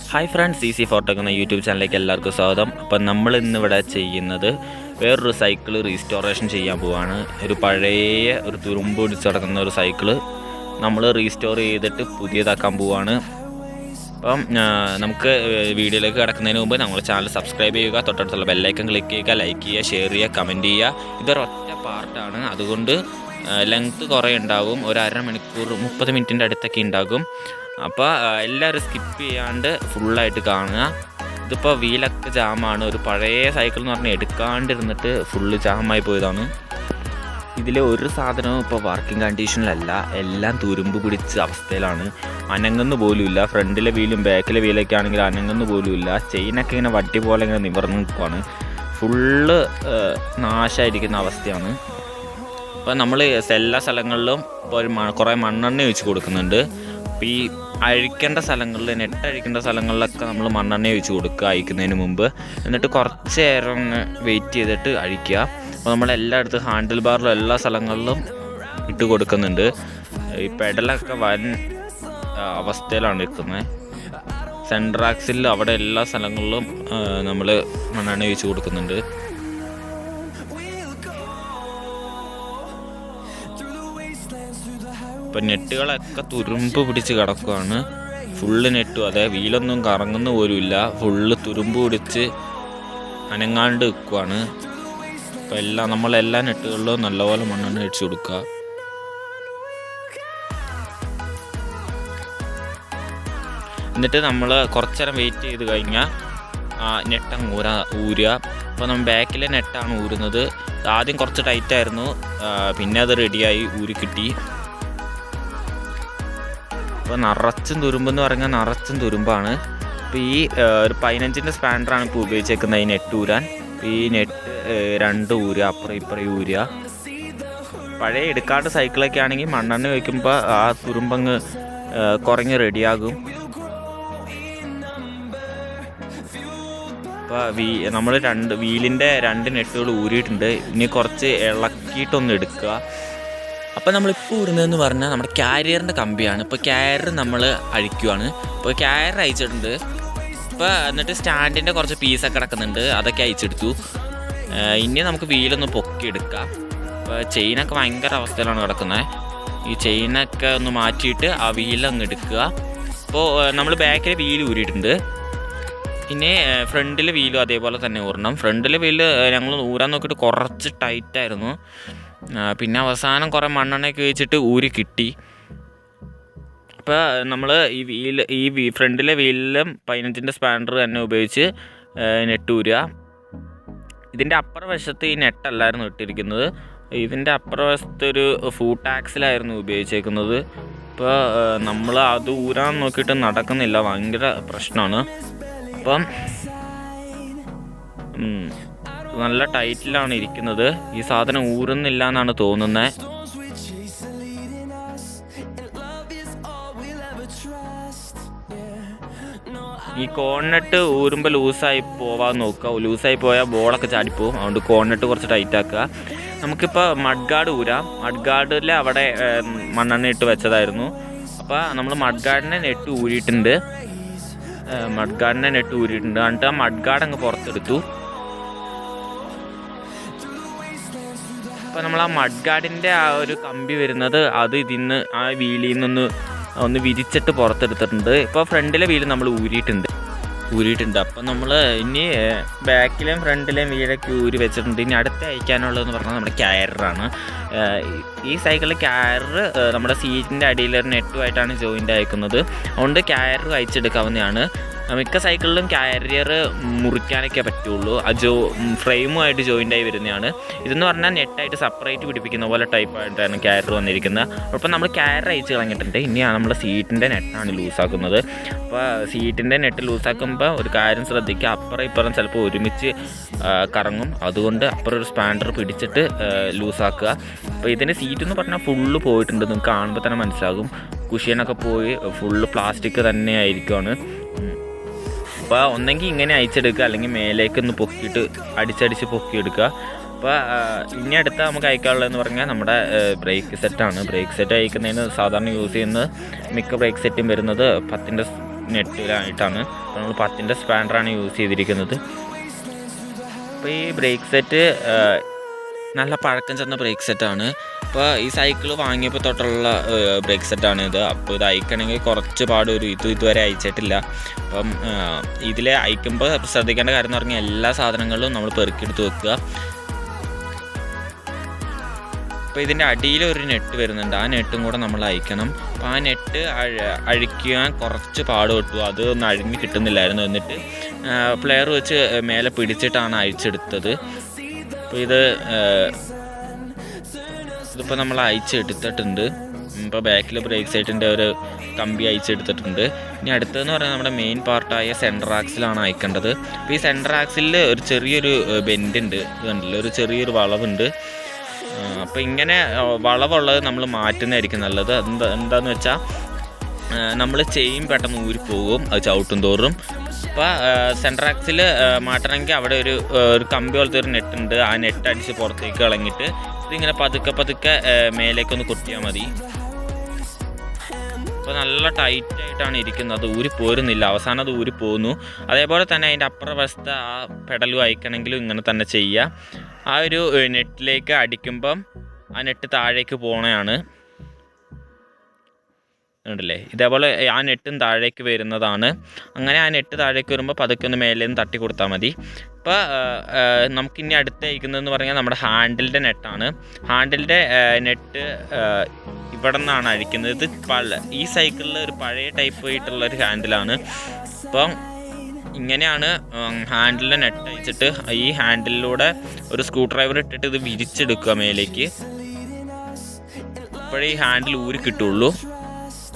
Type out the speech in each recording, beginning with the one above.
Hi friends, easy ഫോട്ടോക്ക് എന്ന YouTube ചാനലിലേക്ക് എല്ലാവർക്കും സ്വാഗതം. അപ്പം നമ്മൾ ഇന്നിവിടെ ചെയ്യുന്നത് വേറൊരു സൈക്കിള് റീസ്റ്റോറേഷൻ ചെയ്യാൻ പോവാണ്. ഒരു പഴയ ഒരു തുരുമ്പ് പിടിച്ച് കിടക്കുന്ന ഒരു സൈക്കിള് നമ്മൾ റീസ്റ്റോർ ചെയ്തിട്ട് പുതിയതാക്കാൻ പോവാണ്. അപ്പം നമുക്ക് വീഡിയോയിലേക്ക് കിടക്കുന്നതിന് മുമ്പ് നമ്മുടെ ചാനൽ സബ്സ്ക്രൈബ് ചെയ്യുക, തൊട്ടടുത്തുള്ള ബെല്ലൈക്കൺ ക്ലിക്ക് ചെയ്യുക, ലൈക്ക് ചെയ്യുക, ഷെയർ ചെയ്യുക, കമൻറ്റ് ചെയ്യുക. ഇതൊരൊറ്റ പാർട്ടാണ്, അതുകൊണ്ട് ലെങ്ത്ത് കുറേ ഉണ്ടാകും. ഒരു അരമണിക്കൂർ 30 മിനിറ്റിൻ്റെ അടുത്തൊക്കെ ഉണ്ടാകും. അപ്പോൾ എല്ലാവരും സ്കിപ്പ് ചെയ്യാണ്ട് ഫുള്ളായിട്ട് കാണുക. ഇതിപ്പോൾ വീലൊക്കെ ജാമാണ്. ഒരു പഴയ സൈക്കിൾ എന്ന് പറഞ്ഞാൽ എടുക്കാണ്ടിരുന്നിട്ട് ഫുള്ള് ജാമായി പോയതാണ്. ഇതിൽ ഒരു സാധനവും ഇപ്പോൾ വർക്കിംഗ് കണ്ടീഷനിലല്ല, എല്ലാം തുരുമ്പ് പിടിച്ച അവസ്ഥയിലാണ്. അനങ്ങുന്നു പോലുമില്ല. ഫ്രണ്ടിലെ വീലും ബാക്കിലെ വീലൊക്കെ ആണെങ്കിൽ അനങ്ങുന്നു പോലുമില്ല. ചെയിനൊക്കെ ഇങ്ങനെ വട്ടി പോലെ ഇങ്ങനെ നിവർന്ന് നിൽക്കുവാണ്. ഫുള്ള് നാശമായിരിക്കുന്ന അവസ്ഥയാണ്. അപ്പോൾ നമ്മൾ എല്ലാ സ്ഥലങ്ങളിലും ഇപ്പോൾ കുറേ മണ്ണെണ്ണ ഒഴിച്ച് കൊടുക്കുന്നുണ്ട്. അപ്പോൾ ഈ അഴിക്കേണ്ട സ്ഥലങ്ങളിൽ, നെട്ട് അഴിക്കേണ്ട സ്ഥലങ്ങളിലൊക്കെ നമ്മൾ മണ്ണെണ്ണ ഒഴിച്ച് കൊടുക്കുക അഴിക്കുന്നതിന് മുമ്പ്. എന്നിട്ട് കുറച്ച് നേരം വെയിറ്റ് ചെയ്തിട്ട് അഴിക്കുക. അപ്പോൾ നമ്മളെല്ലായിടത്തും ഹാൻഡിൽ ബാറിലും എല്ലാ സ്ഥലങ്ങളിലും ഇട്ട് കൊടുക്കുന്നുണ്ട്. ഈ പെഡലൊക്കെ വൻ അവസ്ഥയിലാണ് നിൽക്കുന്നത്. സെൻട്രൽ ആക്സിൽ അവിടെ എല്ലാ സ്ഥലങ്ങളിലും നമ്മൾ മണ്ണെണ്ണ ഒഴിച്ച് കൊടുക്കുന്നുണ്ട്. ഇപ്പം നെറ്റുകളൊക്കെ തുരുമ്പ് പിടിച്ച് കിടക്കുകയാണ്. ഫുള്ള് നെറ്റും അതെ, വീലൊന്നും കറങ്ങുന്ന പോലുമില്ല. ഫുള്ള് തുരുമ്പ് പിടിച്ച് അനങ്ങാണ്ട് നിൽക്കുവാണ്. അപ്പോൾ നമ്മളെല്ലാ നെറ്റുകളിലും നല്ലപോലെ മണ്ണെണ്ണ ഒഴിച്ച് കൊടുക്കുക. എന്നിട്ട് നമ്മൾ കുറച്ച് നേരം വെയിറ്റ് ചെയ്ത് കഴിഞ്ഞാൽ നെട്ടങ്ങ് ഊരുക. അപ്പോൾ നമ്മൾ ബാക്കിലെ നെറ്റാണ് ഊരുന്നത്. ആദ്യം കുറച്ച് ടൈറ്റായിരുന്നു, പിന്നെ അത് റെഡിയായി ഊരി കിട്ടി. അപ്പോൾ നിറച്ചും തുരുമ്പെന്ന് പറഞ്ഞാൽ നിറച്ചും തുരുമ്പാണ്. അപ്പോൾ ഈ ഒരു 15-ൻ്റെ സ്പാൻഡറാണ് ഇപ്പോൾ ഉപയോഗിച്ചേക്കുന്നത് ഈ നെറ്റ് ഊരാൻ. ഈ നെറ്റ് 2 ഊരുക, അപ്പുറം ഇപ്പുറം ഊരുക. പഴയ എടുക്കാണ്ട് സൈക്കിളൊക്കെ ആണെങ്കിൽ മണ്ണെണ്ണ വയ്ക്കുമ്പോൾ ആ തുരുമ്പങ്ങ് കുറഞ്ഞ് റെഡിയാകും. അപ്പോൾ നമ്മൾ വീലിൻ്റെ 2 നെറ്റുകൾ ഊരിയിട്ടുണ്ട്. ഇനി കുറച്ച് ഇളക്കിയിട്ടൊന്ന് എടുക്കുക. അപ്പോൾ നമ്മളിപ്പോൾ ഊരുന്നതെന്ന് പറഞ്ഞാൽ നമ്മുടെ ക്യാരിയറിൻ്റെ കമ്പിയാണ്. ഇപ്പോൾ ക്യാരിയർ നമ്മൾ അഴിക്കുവാണ്. ഇപ്പോൾ ക്യാരിയർ അയച്ചിട്ടുണ്ട്. ഇപ്പോൾ എന്നിട്ട് സ്റ്റാൻഡിൻ്റെ കുറച്ച് പീസൊക്കെ കിടക്കുന്നുണ്ട്, അതൊക്കെ അയച്ചെടുത്തു. ഇനി നമുക്ക് വീലൊന്ന് പൊക്കിയെടുക്കാം. ഇപ്പോൾ ചെയിനൊക്കെ ഭയങ്കര അവസ്ഥയിലാണ് കിടക്കുന്നത്. ഈ ചെയിനൊക്കെ ഒന്ന് മാറ്റിയിട്ട് ആ വീലങ്ങ് എടുക്കുക. ഇപ്പോൾ നമ്മൾ ബാക്കിൽ വീൽ ഊരിയിട്ടുണ്ട്. ഇനി ഫ്രണ്ടിലെ വീലും അതേപോലെ തന്നെ ഊരണം. ഫ്രണ്ടിലെ വീല് ഞങ്ങൾ ഊരാൻ നോക്കിയിട്ട് കുറച്ച് ടൈറ്റായിരുന്നു. പിന്നെ അവസാനം കുറേ മണ്ണെണ്ണയൊക്കെ വെച്ചിട്ട് ഊരി കിട്ടി. അപ്പോൾ നമ്മൾ ഈ ഫ്രണ്ടിലെ വീലിലും 15-ൻ്റെ സ്പാൻഡർ തന്നെ ഉപയോഗിച്ച് നെട്ട് ഊരുക. ഇതിൻ്റെ അപ്പുറ വശത്ത് ഈ നെട്ടല്ലായിരുന്നു ഇട്ടിരിക്കുന്നത്. ഇതിൻ്റെ അപ്പുറ വശത്ത് ഒരു ഫൂട്ട് ആക്സിലായിരുന്നു ഉപയോഗിച്ചേക്കുന്നത്. ഇപ്പോൾ നമ്മൾ അത് ഊരാൻ നോക്കിയിട്ട് നടക്കുന്നില്ല, ഭയങ്കര പ്രശ്നമാണ്. അപ്പം നല്ല ടൈറ്റിലാണ് ഇരിക്കുന്നത്. ഈ സാധനം ഊരുന്നില്ല എന്നാണ് തോന്നുന്നത്. ഈ കോൺനെട്ട് ഊരുമ്പോൾ ലൂസായി പോവാൻ നോക്കുക. ലൂസായി പോയാൽ ബോളൊക്കെ ചാടിപ്പോവും. അതുകൊണ്ട് കോൺനെട്ട് കുറച്ച് ടൈറ്റ് ആക്കുക. നമുക്കിപ്പോൾ മഡ് ഗാർഡ് ഊരാം. മഡ് ഗാർഡിൽ അവിടെ മണ്ണെണ്ണ ഇട്ട് വെച്ചതായിരുന്നു. അപ്പോൾ നമ്മൾ മഡ് ഗാർഡിനെ നെട്ട് ഊരിയിട്ടുണ്ട്. എന്നിട്ട് ആ മഡ് ഗാർഡ് അങ്ങ് പുറത്തെടുത്തു. അപ്പോൾ നമ്മൾ ആ മഡ് ഗാർഡിൻ്റെ ആ ഒരു കമ്പി വരുന്നത് അത് ഇതിന്ന് ആ വീലിൽ നിന്ന് ഒന്ന് വിരിച്ചിട്ട് പുറത്തെടുത്തിട്ടുണ്ട്. ഇപ്പോൾ ഫ്രണ്ടിലെ വീല് നമ്മൾ ഊരിയിട്ടുണ്ട്. അപ്പം നമ്മൾ ഇനി ബാക്കിലെയും ഫ്രണ്ടിലെയും വീലൊക്കെ ഊരി വെച്ചിട്ടുണ്ട്. ഇനി അടുത്ത് അയക്കാനുള്ളതെന്ന് പറഞ്ഞാൽ നമ്മുടെ ക്യാരറാണ്. ഈ സൈക്കിളിൽ ക്യാരർ നമ്മുടെ സീറ്റിൻ്റെ അടിയിൽ ഒരു നെറ്റുമായിട്ടാണ് ജോയിൻ്റ് അയക്കുന്നത്. അതുകൊണ്ട് ക്യാരർ അയച്ചെടുക്കാവുന്നതാണ്. മിക്ക സൈക്കിളിലും കാരിയർ മുറിക്കാനൊക്കെ പറ്റുള്ളൂ. ഫ്രെയിമുമായിട്ട് ജോയിൻ്റായി വരുന്നതാണ്. ഇതെന്ന് പറഞ്ഞാൽ നെറ്റായിട്ട് സെപ്പറേറ്റ് പിടിപ്പിക്കുന്ന പോലെ ടൈപ്പായിട്ടാണ് കാരിയർ വന്നിരിക്കുന്നത്. അപ്പം നമ്മൾ കാരിയർ അയച്ച് കളഞ്ഞിട്ടുണ്ട്. ഇനിയാണ് നമ്മൾ സീറ്റിൻ്റെ നെറ്റാണ് ലൂസാക്കുന്നത്. അപ്പോൾ സീറ്റിൻ്റെ നെറ്റ് ലൂസാക്കുമ്പോൾ ഒരു കാര്യം ശ്രദ്ധിക്കുക, അപ്പുറം ഇപ്പുറം ചിലപ്പോൾ ഒരുമിച്ച് കറങ്ങും. അതുകൊണ്ട് അപ്പുറം ഒരു സ്പാൻഡർ പിടിച്ചിട്ട് ലൂസാക്കുക. അപ്പോൾ ഇതിൻ്റെ സീറ്റ് എന്ന് പറഞ്ഞാൽ ഫുള്ള് പോയിട്ടുണ്ട്. നിങ്ങൾക്ക് കാണുമ്പോൾ തന്നെ മനസ്സിലാകും. കുഷ്യനൊക്കെ പോയി ഫുള്ള് പ്ലാസ്റ്റിക് തന്നെ ആയിരിക്കുവാണ്. അപ്പോൾ ഒന്നെങ്കിൽ ഇങ്ങനെ അയച്ചെടുക്കുക, അല്ലെങ്കിൽ മേലേക്കൊന്ന് പൊക്കിയിട്ട് അടിച്ചടിച്ച് പൊക്കിയെടുക്കുക. അപ്പോൾ ഇനി അടുത്ത നമുക്ക് അയക്കാനുള്ളതെന്ന് പറഞ്ഞാൽ നമ്മുടെ ബ്രേക്ക് സെറ്റാണ്. ബ്രേക്ക് സെറ്റ് അയക്കുന്നതിന് സാധാരണ യൂസ് ചെയ്യുന്നത് മിക്ക ബ്രേക്ക് സെറ്റും വരുന്നത് 10ൻ്റെ നെറ്റിലായിട്ടാണ്. അപ്പോൾ നമ്മൾ 10ൻ്റെ സ്പാൻഡറാണ് യൂസ് ചെയ്തിരിക്കുന്നത്. അപ്പോൾ ഈ ബ്രേക്ക് സെറ്റ് നല്ല പഴക്കം ചെന്ന ബ്രേക്ക് സെറ്റാണ്. അപ്പോൾ ഈ സൈക്കിൾ വാങ്ങിയപ്പോൾ തൊട്ടുള്ള ബ്രേക്ക് സെറ്റാണ് ഇത്. അപ്പോൾ ഇത് അയക്കണമെങ്കിൽ കുറച്ച് പാട് ഒരു ഇതുവരെ അയച്ചിട്ടില്ല. അപ്പം ഇതിൽ അയക്കുമ്പോൾ ശ്രദ്ധിക്കേണ്ട കാര്യം എന്ന് പറഞ്ഞാൽ എല്ലാ സാധനങ്ങളും നമ്മൾ പെറുക്കിയെടുത്ത് വെക്കുക. അപ്പോൾ ഇതിൻ്റെ അടിയിലൊരു നെറ്റ് വരുന്നുണ്ട്. ആ നെറ്റും കൂടെ നമ്മൾ അയക്കണം. അപ്പോൾ ആ നെറ്റ് അഴിക്കാൻ കുറച്ച് പാട് കിട്ടും. അത് ഒന്ന് അഴിഞ്ഞ് കിട്ടുന്നില്ലായിരുന്നു. എന്നിട്ട് പ്ലെയർ വെച്ച് മേലെ പിടിച്ചിട്ടാണ് അയച്ചെടുത്തത്. അപ്പോൾ ഇതിപ്പോൾ നമ്മൾ അയച്ചെടുത്തിട്ടുണ്ട്. ഇപ്പോൾ ബാക്കിൽ ബ്രേക്ക് സൈറ്റിൻ്റെ ഒരു കമ്പി അയച്ചെടുത്തിട്ടുണ്ട്. ഇനി അടുത്തതെന്ന് പറഞ്ഞാൽ നമ്മുടെ മെയിൻ പാർട്ടായ സെൻറ്റർ ആക്സിലാണ് അയക്കേണ്ടത്. അപ്പോൾ ഈ സെൻറ്റർ ആക്സിലിൽ ഒരു ചെറിയൊരു ബെൻഡ് ഉണ്ട്. ഇതുണ്ടല്ലോ, ഒരു ചെറിയൊരു വളവുണ്ട്. അപ്പോൾ ഇങ്ങനെ വളവുള്ളത് നമ്മൾ മാറ്റുന്നതായിരിക്കും നല്ലത്. എന്താണെന്ന് വെച്ചാൽ നമ്മൾ ചെയിൻ പെട്ടെന്ന് ഊരിപ്പോകും അത് ചവിട്ടും തോറും. അപ്പോൾ സെൻറ്റർ ആക്സിൽ മാറ്റണമെങ്കിൽ അവിടെ ഒരു കമ്പി പോലത്തെ ഒരു നെറ്റുണ്ട്. ആ നെറ്റ് അടിച്ച് പുറത്തേക്ക് കളഞ്ഞിട്ട് ഇതിങ്ങനെ പതുക്കെ മേലേക്കൊന്ന് കുത്തിയാൽ മതി. അപ്പോൾ നല്ല ടൈറ്റായിട്ടാണ് ഇരിക്കുന്നത്. അത് ഊരി പോരുന്നില്ല. അവസാനം അത് ഊരി പോകുന്നു. അതേപോലെ തന്നെ അതിൻ്റെ അപ്പുറവശത്തെ ആ പെഡലും അയക്കണമെങ്കിലും ഇങ്ങനെ തന്നെ ചെയ്യുക. ആ ഒരു നെറ്റിലേക്ക് അടിക്കുമ്പം ആ നെറ്റ് താഴേക്ക് പോകണതാണ്. ഉണ്ടല്ലേ, ഇതേപോലെ ആ നെറ്റും താഴേക്ക് വരുന്നതാണ്. അങ്ങനെ ആ നെറ്റ് താഴേക്ക് വരുമ്പോൾ പതുക്കെ ഒന്ന് മേലെ നിന്ന് തട്ടി കൊടുത്താൽ മതി. അപ്പോൾ നമുക്കിനി അടുത്ത് അയക്കുന്നതെന്ന് പറഞ്ഞാൽ നമ്മുടെ ഹാൻഡിലിൻ്റെ നെറ്റാണ്. ഹാൻഡിലിൻ്റെ നെറ്റ് ഇവിടെ നിന്നാണ് അഴിക്കുന്നത്. ഇത് ഈ സൈക്കിളിൽ ഒരു പഴയ ടൈപ്പ് ആയിട്ടുള്ളൊരു ഹാൻഡിലാണ്. അപ്പം ഇങ്ങനെയാണ് ഹാൻഡിലിൻ്റെ നെറ്റ് അയച്ചിട്ട് ഈ ഹാൻഡിലിലൂടെ ഒരു സ്ക്രൂ ഡ്രൈവർ ഇട്ടിട്ട് ഇത് വിരിച്ചെടുക്കുക മേലേക്ക്. അപ്പോഴേ ഈ ഹാൻഡിൽ ഊരി കിട്ടുള്ളൂ.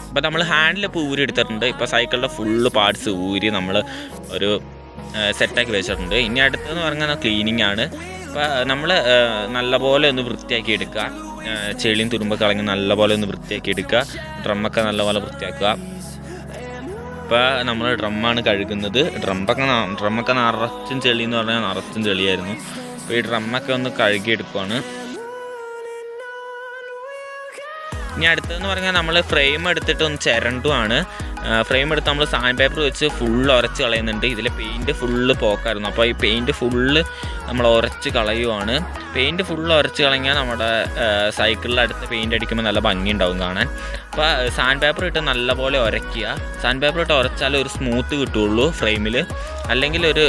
അപ്പോൾ നമ്മൾ ഹാൻഡിൽ ഇപ്പോൾ ഊരി എടുത്തിട്ടുണ്ട്. ഇപ്പോൾ സൈക്കിളിൻ്റെ ഫുള്ള് പാർട്സ് ഊരി നമ്മൾ ഒരു സെറ്റാക്കി വെച്ചിട്ടുണ്ട്. ഇനി അടുത്തെന്ന് പറഞ്ഞാൽ ക്ലീനിങ് ആണ്. അപ്പോൾ നമ്മൾ നല്ലപോലെ ഒന്ന് വൃത്തിയാക്കി എടുക്കുക. ചെളിയും തുരുമ്പ് കളഞ്ഞ് നല്ലപോലെ ഒന്ന് വൃത്തിയാക്കി എടുക്കുക. ഡ്രമ്മൊക്കെ നല്ലപോലെ വൃത്തിയാക്കുക. ഇപ്പോൾ നമ്മൾ ഡ്രമ്മാണ് കഴുകുന്നത്. ഡ്രമ്മൊക്കെ നിറച്ചും ചെളി എന്ന് പറഞ്ഞാൽ നിറച്ചും ചെളിയായിരുന്നു. അപ്പോൾ ഈ ഡ്രമ്മൊക്കെ ഒന്ന് കഴുകിയെടുക്കുകയാണ്. ഇനി അടുത്തതെന്ന് പറഞ്ഞാൽ നമ്മൾ ഫ്രെയിം എടുത്തിട്ട് ഒന്ന് ചിരണ്ടുമാണ്. ഫ്രെയിം എടുത്ത് നമ്മൾ സാൻഡ് പേപ്പർ വെച്ച് ഫുള്ള് ഉരച്ച് കളയുന്നുണ്ട്. ഇതിൽ പെയിൻറ്റ് ഫുള്ള് പോക്കായിരുന്നു. അപ്പോൾ ഈ പെയിൻറ്റ് ഫുള്ള് നമ്മൾ ഉരച്ച് കളയുവാണ്. പെയിൻറ്റ് ഫുള്ള് ഉരച്ച് കളഞ്ഞാൽ നമ്മുടെ സൈക്കിളിൽ അടുത്ത് പെയിൻറ്റ് അടിക്കുമ്പോൾ നല്ല ഭംഗി ഉണ്ടാവും കാണാൻ. അപ്പോൾ സാൻഡ് പേപ്പർ ഇട്ട് നല്ലപോലെ ഉരയ്ക്കുക. സാൻഡ് പേപ്പർ ഇട്ട് ഉരച്ചാൽ ഒരു സ്മൂത്ത് കിട്ടുള്ളൂ ഫ്രെയിമിൽ. അല്ലെങ്കിൽ ഒരു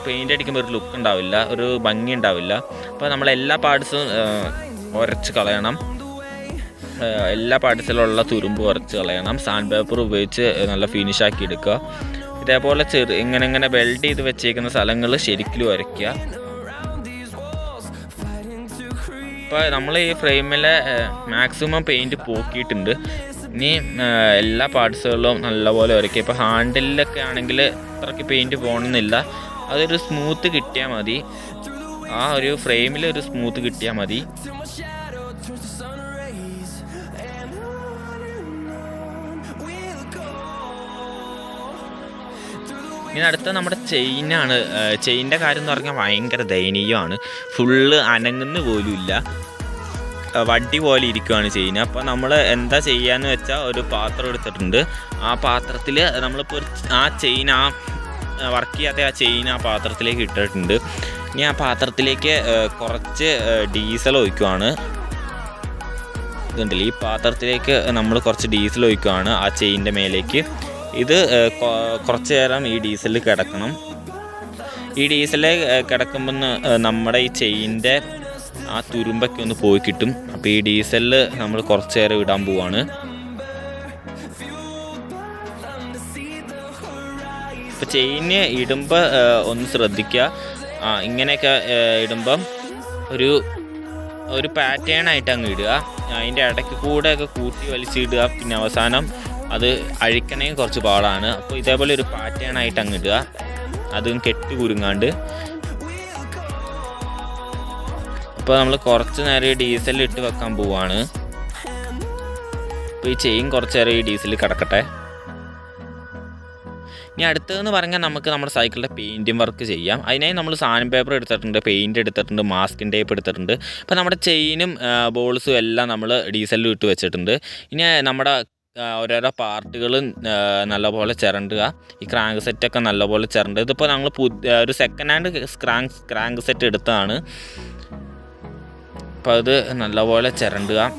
പെയിൻറ്റ് അടിക്കുമ്പോൾ ഒരു ലുക്ക് ഉണ്ടാവില്ല, ഒരു ഭംഗി ഉണ്ടാവില്ല. അപ്പോൾ നമ്മൾ എല്ലാ പാർട്സും ഉരച്ച് കളയണം. എല്ലാ പാർട്സിലുള്ള തുരുമ്പ് ഉരച്ച് കളയണം. സാൻഡ് പേപ്പർ ഉപയോഗിച്ച് നല്ല ഫിനിഷാക്കി എടുക്കുക. ഇതേപോലെ ഇങ്ങനെ വെൽഡ് ചെയ്ത് വെച്ചേക്കുന്ന സ്ഥലങ്ങൾ ശരിക്കും ഉരയ്ക്കുക. ഇപ്പോൾ നമ്മൾ ഈ ഫ്രെയിമിലെ മാക്സിമം പെയിൻറ്റ് പോക്കിയിട്ടുണ്ട്. ഇനി എല്ലാ പാർട്സുകളിലും നല്ലപോലെ ഉരയ്ക്കുക. ഇപ്പോൾ ഹാൻഡിലൊക്കെ ആണെങ്കിൽ അത്രയ്ക്ക് പെയിൻറ്റ് പോകണമെന്നില്ല. അതൊരു സ്മൂത്ത് കിട്ടിയാൽ മതി. ആ ഒരു ഫ്രെയിമിൽ ഒരു സ്മൂത്ത് കിട്ടിയാൽ മതി. ഇനി അടുത്ത നമ്മുടെ ചെയിനാണ്. ചെയിൻ്റെ കാര്യം എന്ന് പറഞ്ഞാൽ ഭയങ്കര ദയനീയമാണ്. ഫുള്ള് അനങ്ങുന്ന പോലും ഇല്ല, വടി പോലെ ഇരിക്കുകയാണ് ചെയിൻ. അപ്പോൾ നമ്മൾ എന്താ ചെയ്യാന്ന് വെച്ചാൽ ഒരു പാത്രം എടുത്തിട്ടുണ്ട്. ആ പാത്രത്തിൽ നമ്മളിപ്പോൾ ആ ചെയിൻ വർക്ക് ചെയ്യാത്ത ആ ചെയിൻ ആ പാത്രത്തിലേക്ക് ഇട്ടിട്ടുണ്ട്. ഇനി ആ പാത്രത്തിലേക്ക് കുറച്ച് ഡീസൽ ഒഴിക്കുവാണ്. ഇതുണ്ടല്ലോ, ഈ പാത്രത്തിലേക്ക് നമ്മൾ കുറച്ച് ഡീസൽ ഒഴിക്കുകയാണ് ആ ചെയിൻ്റെ മേലേക്ക്. ഇത് കുറച്ച് നേരം ഈ ഡീസലിൽ കിടക്കണം. ഈ ഡീസലിൽ കിടക്കുമ്പോൾ നമ്മുടെ ഈ ചെയിൻ്റെ ആ തുരുമ്പൊക്കെ ഒന്ന് പോയി കിട്ടും. അപ്പോൾ ഈ ഡീസലിൽ നമ്മൾ കുറച്ച് നേരം ഇടാൻ പോവാണ്. അപ്പോൾ ചെയിന് ഇടുമ്പോൾ ഒന്ന് ശ്രദ്ധിക്കുക. ഇങ്ങനെയൊക്കെ ഇടുമ്പം ഒരു പാറ്റേൺ ആയിട്ട് അങ്ങ് ഇടുക. അതിൻ്റെ ഇടയ്ക്ക് കൂടെയൊക്കെ കൂട്ടി വലിച്ചിടുക. പിന്നെ അവസാനം അത് അഴിക്കണേ കുറച്ച് പാടാണ്. അപ്പോൾ ഇതേപോലെ ഒരു പാറ്റേൺ ആയിട്ട് അങ്ങ് ഇടുക, അതും കെട്ടി കുരുങ്ങാണ്ട്. അപ്പോൾ നമ്മൾ കുറച്ച് നേരം ഡീസൽ ഇട്ട് വെക്കാൻ പോവാണ്. അപ്പോൾ ഈ ചെയിൻ കുറച്ച് നേരം ഈ ഡീസൽ കിടക്കട്ടെ. ഇനി അടുത്തതെന്ന് പറഞ്ഞാൽ നമുക്ക് നമ്മുടെ സൈക്കിളിൻ്റെ പെയിൻറ്റിങ് വർക്ക് ചെയ്യാം. അതിനായി നമ്മൾ സാൻഡ് പേപ്പർ എടുത്തിട്ടുണ്ട്, പെയിൻറ്റ് എടുത്തിട്ടുണ്ട്, മാസ്കിൻ ടേപ്പ് എടുത്തിട്ടുണ്ട്. അപ്പോൾ നമ്മുടെ ചെയിനും ബോൾസും എല്ലാം നമ്മൾ ഡീസലിൽ ഇട്ട് വെച്ചിട്ടുണ്ട്. ഇനി നമ്മുടെ ഓരോരോ പാർട്ടുകളും നല്ലപോലെ ചിരണ്ടുക. ഈ ക്രാങ്ക് സെറ്റൊക്കെ നല്ലപോലെ ചിരണ്ടുക. ഇതിപ്പോൾ ഞങ്ങൾ ഒരു സെക്കൻഡ് ഹാൻഡ് ക്രാങ്ക് സെറ്റ് എടുത്തതാണ്. അപ്പോൾ അത് നല്ലപോലെ ചിരണ്ടുക.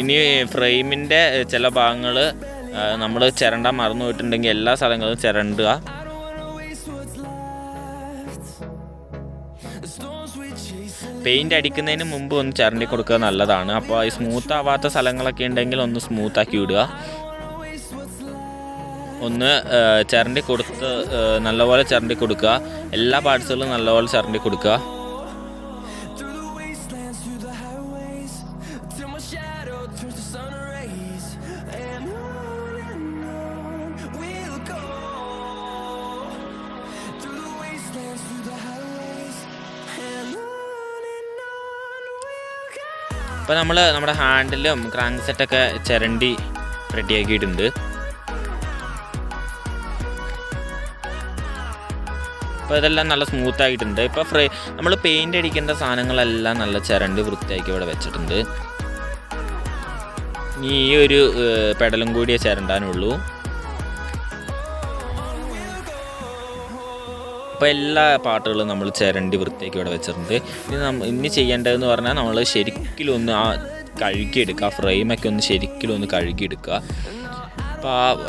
ഇനി ഫ്രെയിമിൻ്റെ ചില ഭാഗങ്ങൾ നമ്മൾ ചിരണ്ടാൻ മറന്നു പോയിട്ടുണ്ടെങ്കിൽ എല്ലാ സ്ഥലങ്ങളും ചിരണ്ടുക. പെയിൻ്റ് അടിക്കുന്നതിന് മുമ്പ് ഒന്ന് ചിരണ്ടി കൊടുക്കുക നല്ലതാണ്. അപ്പോൾ ഈ സ്മൂത്ത് ആവാത്ത സ്ഥലങ്ങളൊക്കെ ഉണ്ടെങ്കിൽ ഒന്ന് സ്മൂത്താക്കി വിടുക. ഒന്ന് ചിരണ്ടി കൊടുത്ത് നല്ലപോലെ ചിരണ്ടി കൊടുക്കുക. എല്ലാ പാർട്സുകളും നല്ലപോലെ ചിരണ്ടി കൊടുക്കുക. അപ്പോൾ നമ്മൾ നമ്മുടെ ഹാൻഡിലും ക്രാങ്ക് സെറ്റൊക്കെ ചിരണ്ടി റെഡിയാക്കിയിട്ടുണ്ട്. അപ്പോൾ ഇതെല്ലാം നല്ല സ്മൂത്തായിട്ടുണ്ട്. ഇപ്പോൾ നമ്മൾ പെയിൻ്റ് അടിക്കേണ്ട സാധനങ്ങളെല്ലാം നല്ല ചിരണ്ടി വൃത്തിയാക്കി ഇവിടെ വെച്ചിട്ടുണ്ട്. ഇനി ഈ ഒരു പെഡലും കൂടിയേ ചിരണ്ടാനുള്ളൂ. അപ്പോൾ എല്ലാ പാട്ടുകളും നമ്മൾ ചിരണ്ടി വൃത്തിയാക്കി ഇവിടെ വെച്ചിട്ടുണ്ട്. ഇനി ചെയ്യേണ്ടതെന്ന് പറഞ്ഞാൽ നമ്മൾ ശരിക്കും ഒന്ന് കഴുകിയെടുക്കുക. ഫ്രെയിമൊക്കെ ഒന്ന് ശരിക്കും ഒന്ന് കഴുകിയെടുക്കുക. അപ്പോൾ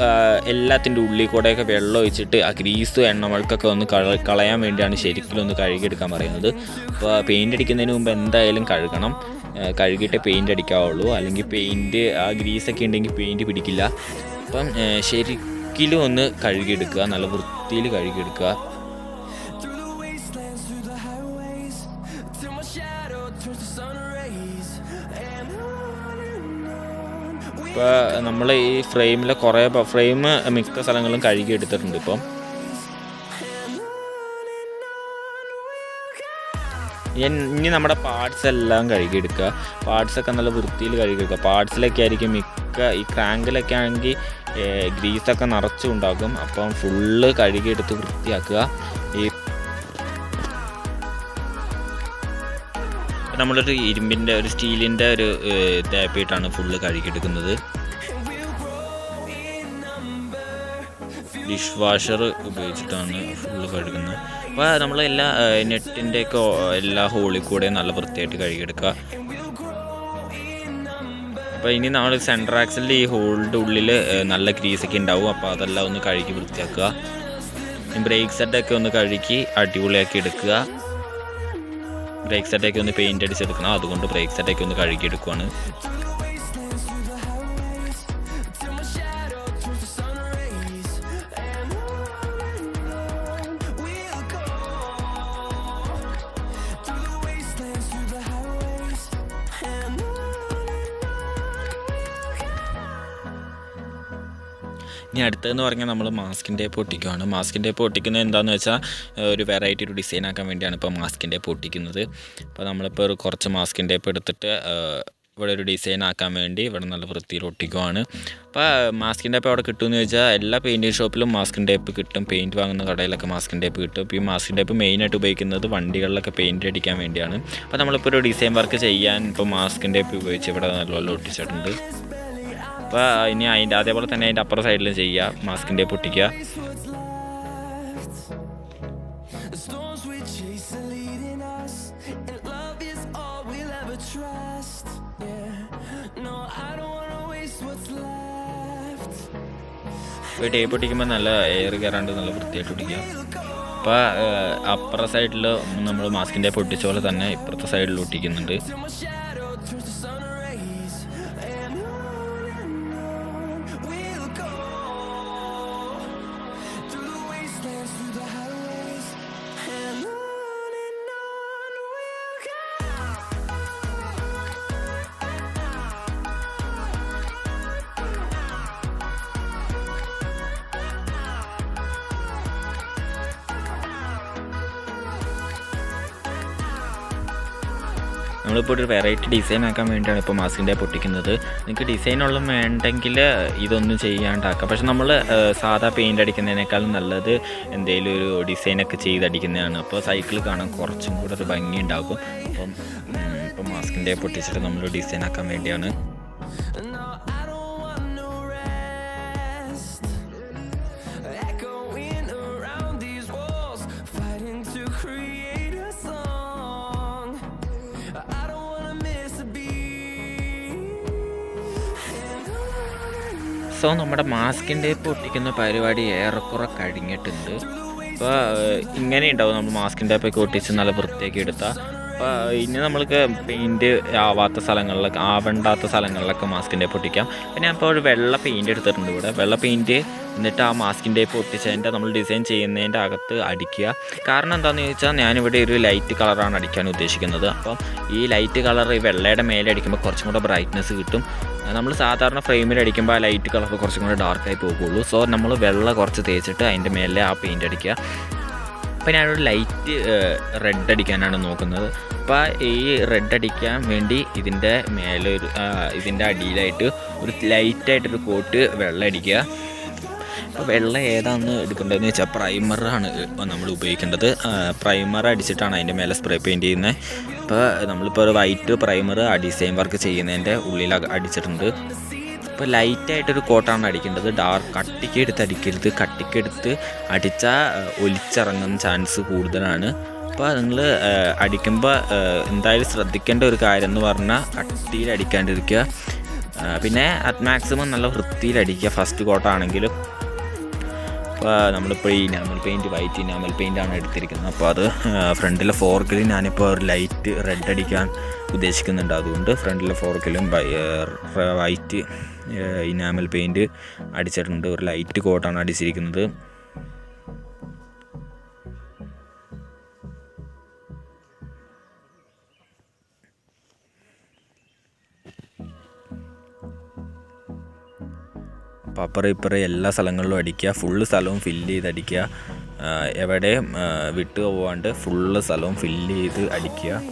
എല്ലാത്തിൻ്റെ ഉള്ളിൽ കൂടെയൊക്കെ വെള്ളം ഒഴിച്ചിട്ട് ആ ഗ്രീസും എണ്ണമഴക്കൊക്കെ ഒന്ന് കളയാൻ വേണ്ടിയാണ് ശരിക്കും ഒന്ന് കഴുകിയെടുക്കാൻ പറയുന്നത്. അപ്പോൾ പെയിൻ്റ് അടിക്കുന്നതിന് മുമ്പ് എന്തായാലും കഴുകണം. കഴുകിയിട്ടേ പെയിൻ്റ് അടിക്കാവുള്ളൂ, അല്ലെങ്കിൽ പെയിൻറ്റ് ആ ഗ്രീസൊക്കെ ഉണ്ടെങ്കിൽ പെയിൻറ്റ് പിടിക്കില്ല. അപ്പം ശരിക്കും ഒന്ന് കഴുകിയെടുക്കുക, നല്ല വൃത്തിയിൽ കഴുകിയെടുക്കുക. ഇപ്പോൾ നമ്മൾ ഈ ഫ്രെയിമിലെ ഫ്രെയിം മിക്ക സ്ഥലങ്ങളും കഴുകി എടുത്തിട്ടുണ്ട്. ഇപ്പം ഇനി നമ്മുടെ പാർട്സ് എല്ലാം കഴുകിയെടുക്കുക. പാർട്സൊക്കെ നല്ല വൃത്തിയിൽ കഴുകിയെടുക്കുക. പാർട്സിലൊക്കെ ആയിരിക്കും ഈ ക്രാങ്കിലൊക്കെ ആണെങ്കിൽ ഗ്രീസൊക്കെ നിറച്ചുണ്ടാകും. അപ്പം ഫുള്ള് കഴുകിയെടുത്ത് വൃത്തിയാക്കുക. നമ്മളൊരു ഇരുമ്പിൻ്റെ ഒരു സ്റ്റീലിൻ്റെ ഒരു ടാപ്പിയിട്ടാണ് ഫുള്ള് കഴുകിയെടുക്കുന്നത്. ഡിഷ് വാഷർ ഉപയോഗിച്ചിട്ടാണ് ഫുള്ള് കഴുകുന്നത്. അപ്പോൾ നമ്മൾ എല്ലാ നെറ്റിൻ്റെയൊക്കെ എല്ലാ ഹോളിൽ കൂടെ നല്ല വൃത്തിയായിട്ട് കഴുകിയെടുക്കുക. അപ്പോൾ ഇനി നമ്മൾ സെൻറ്റർ ആക്സിലിൻ്റെ ഈ ഹോളിൻ്റെ ഉള്ളിൽ നല്ല ഗ്രീസൊക്കെ ഉണ്ടാവും. അപ്പോൾ അതെല്ലാം ഒന്ന് കഴുകി വൃത്തിയാക്കുക. ബ്രേക്ക് സെറ്റൊക്കെ ഒന്ന് കഴുകി അടിപൊളിയാക്കി എടുക്കുക. ബ്രേക്ക് സെറ്റൊക്കെ ഒന്ന് പെയിൻ്റ് അടിച്ചെടുക്കണം. അതുകൊണ്ട് ബ്രേക്ക് സെറ്റൊക്കെ ഒന്ന് കഴുകിയെടുക്കുവാണ്. ഇനി അടുത്തതെന്ന് പറഞ്ഞാൽ നമ്മൾ മാസ്കിൻ ടേപ്പ് ഒട്ടിക്കുകയാണ്. മാസ്കിൻ ടേപ്പ് ഒട്ടിക്കുന്നത് എന്താണെന്ന് വെച്ചാൽ ഒരു വെറൈറ്റി ഒരു ഡിസൈൻ ആക്കാൻ വേണ്ടിയാണ് ഇപ്പോൾ മാസ്കിൻ ടേപ്പ് ഒട്ടിക്കുന്നത്. അപ്പോൾ നമ്മളിപ്പോൾ കുറച്ച് മാസ്കിൻ ടേപ്പ് എടുത്തിട്ട് ഇവിടെ ഒരു ഡിസൈൻ ആക്കാൻ വേണ്ടി ഇവിടെ നല്ല വൃത്തിയിൽ ഒട്ടിക്കുകയാണ്. അപ്പോൾ മാസ്കിൻ ടേപ്പ് അവിടെ കിട്ടുമെന്ന് ചോദിച്ചാൽ എല്ലാ പെയിൻറ്റിങ് ഷോപ്പിലും മാസ്കിൻ ടേപ്പ് കിട്ടും. പെയിൻറ്റ് വാങ്ങുന്ന കടയിലൊക്കെ മാസ്കിൻ ടേപ്പ് കിട്ടും. ഇപ്പോൾ ഈ മാസ്കിൻ ടേപ്പ് മെയിനായിട്ട് ഉപയോഗിക്കുന്നത് വണ്ടികളിലൊക്കെ പെയിൻറ്റ് അടിക്കാൻ വേണ്ടിയാണ്. അപ്പോൾ നമ്മളിപ്പോൾ ഒരു ഡിസൈൻ വർക്ക് ചെയ്യാൻ ഇപ്പോൾ മാസ്കിൻ ടേപ്പ് ഉപയോഗിച്ച് ഇവിടെ നല്ലപോലെ ഒട്ടിച്ചിട്ടുണ്ട്. അപ്പോൾ ഇനി അതേപോലെ തന്നെ അതിൻ്റെ അപ്പുറ സൈഡിലും ചെയ്യുക, മാസ്കിൻ ടേപ്പ് ഒട്ടിക്കുക. ഇപ്പോൾ ടേപ്പ് ഒട്ടിക്കുമ്പോൾ നല്ല എയർ കയറാണ്ട് നല്ല വൃത്തിയായിട്ട് ഒട്ടിക്കുക. അപ്പോൾ അപ്പുറ സൈഡിൽ നമ്മൾ മാസ്കിൻ ടേപ്പ് ഒട്ടിച്ച പോലെ തന്നെ ഇപ്പുറത്തെ സൈഡിൽ ഒട്ടിക്കുന്നുണ്ട്. നമ്മളിപ്പോൾ ഒരു വെറൈറ്റി ഡിസൈൻ ആക്കാൻ വേണ്ടിയാണ് ഇപ്പോൾ മാസ്കിൻ ടേപ്പ് ഒട്ടിക്കുന്നത്. നിങ്ങൾക്ക് ഡിസൈനൊന്നും വേണ്ടെങ്കിൽ ഇതൊന്നും ചെയ്യാണ്ടാക്കാം. പക്ഷെ നമ്മൾ സാധാ പെയിൻ്റ് അടിക്കുന്നതിനേക്കാളും നല്ലത് എന്തെങ്കിലും ഒരു ഡിസൈനൊക്കെ ചെയ്തടിക്കുന്നതാണ്. അപ്പോൾ സൈക്കിൾ കാണാൻ കുറച്ചും കൂടെ ഒരു ഭംഗി ഉണ്ടാകും. ഇപ്പം മാസ്കിൻ ടേപ്പ് ഒട്ടിച്ചിട്ട് നമ്മൾ ഡിസൈൻ ആക്കാൻ വേണ്ടിയാണ്. സോ നമ്മുടെ മാസ്കിൻ ടേപ്പ് ഒട്ടിക്കുന്ന പരിപാടി ഏറെക്കുറെ കഴിഞ്ഞിട്ടുണ്ട്. അപ്പോൾ ഇങ്ങനെ ഉണ്ടാവും നമ്മൾ മാസ്കിൻ ടേപ്പൊക്കെ ഒട്ടിച്ച് നല്ല വൃത്തിയാക്കി എടുത്താൽ. അപ്പോൾ ഇനി നമ്മൾക്ക് പെയിൻറ്റ് ആവേണ്ടാത്ത സ്ഥലങ്ങളിലൊക്കെ മാസ്കിൻ ടേപ്പ് ഒട്ടിക്കാം. പിന്നെ അപ്പോൾ ഒരു വെള്ള പെയിൻറ്റ് എടുത്തിട്ടുണ്ട് ഇവിടെ. വെള്ള പെയിൻറ്റ് എന്നിട്ട് ആ മാസ്കിൻ ടേപ്പ് ഒട്ടിച്ചതിൻ്റെ നമ്മൾ ഡിസൈൻ ചെയ്യുന്നതിൻ്റെ അകത്ത് അടിക്കുക. കാരണം എന്താണെന്ന് ചോദിച്ചാൽ ഞാനിവിടെ ഒരു ലൈറ്റ് കളറാണ് അടിക്കാൻ ഉദ്ദേശിക്കുന്നത്. അപ്പം ഈ ലൈറ്റ് കളർ ഈ വെള്ളയുടെ മേലെ അടിക്കുമ്പോൾ കുറച്ചും കൂടെ ബ്രൈറ്റ്നസ് കിട്ടും. നമ്മൾ സാധാരണ ഫ്രെയിമിൽ അടിക്കുമ്പോൾ ആ ലൈറ്റ് കളർ കുറച്ചും കൂടെ ഡാർക്കായി പോകുള്ളൂ. സോ നമ്മൾ വെള്ള കുറച്ച് തേച്ചിട്ട് അതിൻ്റെ മേലെ ആ പെയിൻറ്റ് അടിക്കുക. അപ്പോൾ ഞാനൊരു ലൈറ്റ് റെഡ് അടിക്കാനാണ് നോക്കുന്നത്. അപ്പോൾ ഈ റെഡ് അടിക്കാൻ വേണ്ടി ഇതിൻ്റെ മേലെ ഇതിൻ്റെ അടിയിലായിട്ട് ഒരു ലൈറ്റായിട്ടൊരു കോട്ട് വെള്ളം അടിക്കുക. അപ്പോൾ വെള്ളം ഏതാണെന്ന് എടുക്കേണ്ടതെന്ന് വെച്ചാൽ പ്രൈമറാണ് നമ്മൾ ഉപയോഗിക്കേണ്ടത്. പ്രൈമർ അടിച്ചിട്ടാണ് അതിൻ്റെ മേലെ സ്പ്രേ പെയിൻറ്റ് ചെയ്യുന്നത്. അപ്പോൾ നമ്മളിപ്പോൾ ഒരു വൈറ്റ് പ്രൈമർ ആ ഡിസൈൻ വർക്ക് ചെയ്യുന്നതിൻ്റെ ഉള്ളിൽ അടിച്ചിട്ടുണ്ട്. ഇപ്പോൾ ലൈറ്റായിട്ടൊരു കോട്ടാണ് അടിക്കേണ്ടത്. കട്ടിക്കെടുത്ത് അടിക്കരുത്. കട്ടിക്കെടുത്ത് അടിച്ചാൽ ഒലിച്ചിറങ്ങുന്ന ചാൻസ് കൂടുതലാണ്. അപ്പോൾ നിങ്ങൾ അടിക്കുമ്പോൾ എന്തായാലും ശ്രദ്ധിക്കേണ്ട ഒരു കാര്യം എന്ന് പറഞ്ഞാൽ കട്ടിയിൽ അടിക്കാണ്ടിരിക്കുക. പിന്നെ അത് മാക്സിമം നല്ല വൃത്തിയിൽ അടിക്കുക ഫസ്റ്റ് കോട്ടാണെങ്കിലും. അപ്പോൾ നമ്മളിപ്പോൾ ഈ ഇനാമൽ പെയിൻറ്റ് വൈറ്റ് ഇനാമൽ പെയിൻ്റാണ് എടുത്തിരിക്കുന്നത്. അപ്പോൾ അത് ഫ്രണ്ടിലെ ഫോർക്കിൽ ഞാനിപ്പോൾ ഒരു ലൈറ്റ് റെഡ് അടിക്കാൻ ഉദ്ദേശിക്കുന്നുണ്ട്. അതുകൊണ്ട് ഫ്രണ്ടിലെ ഫോർക്കിലും വൈറ്റ് ഇനാമൽ പെയിൻറ്റ് അടിച്ചിട്ടുണ്ട്. ഒരു ലൈറ്റ് കോട്ടാണ് അടിച്ചിരിക്കുന്നത്. അപ്പോൾ അപ്പുറം ഇപ്പുറം എല്ലാ സ്ഥലങ്ങളിലും അടിക്കുക. ഫുള്ള് സ്ഥലവും ഫില്ല് ചെയ്ത് അടിക്കുക. എവിടെയും വിട്ടു പോവാണ്ട് ഫുള്ള് സ്ഥലവും ഫില്ല് ചെയ്ത് അടിക്കുക.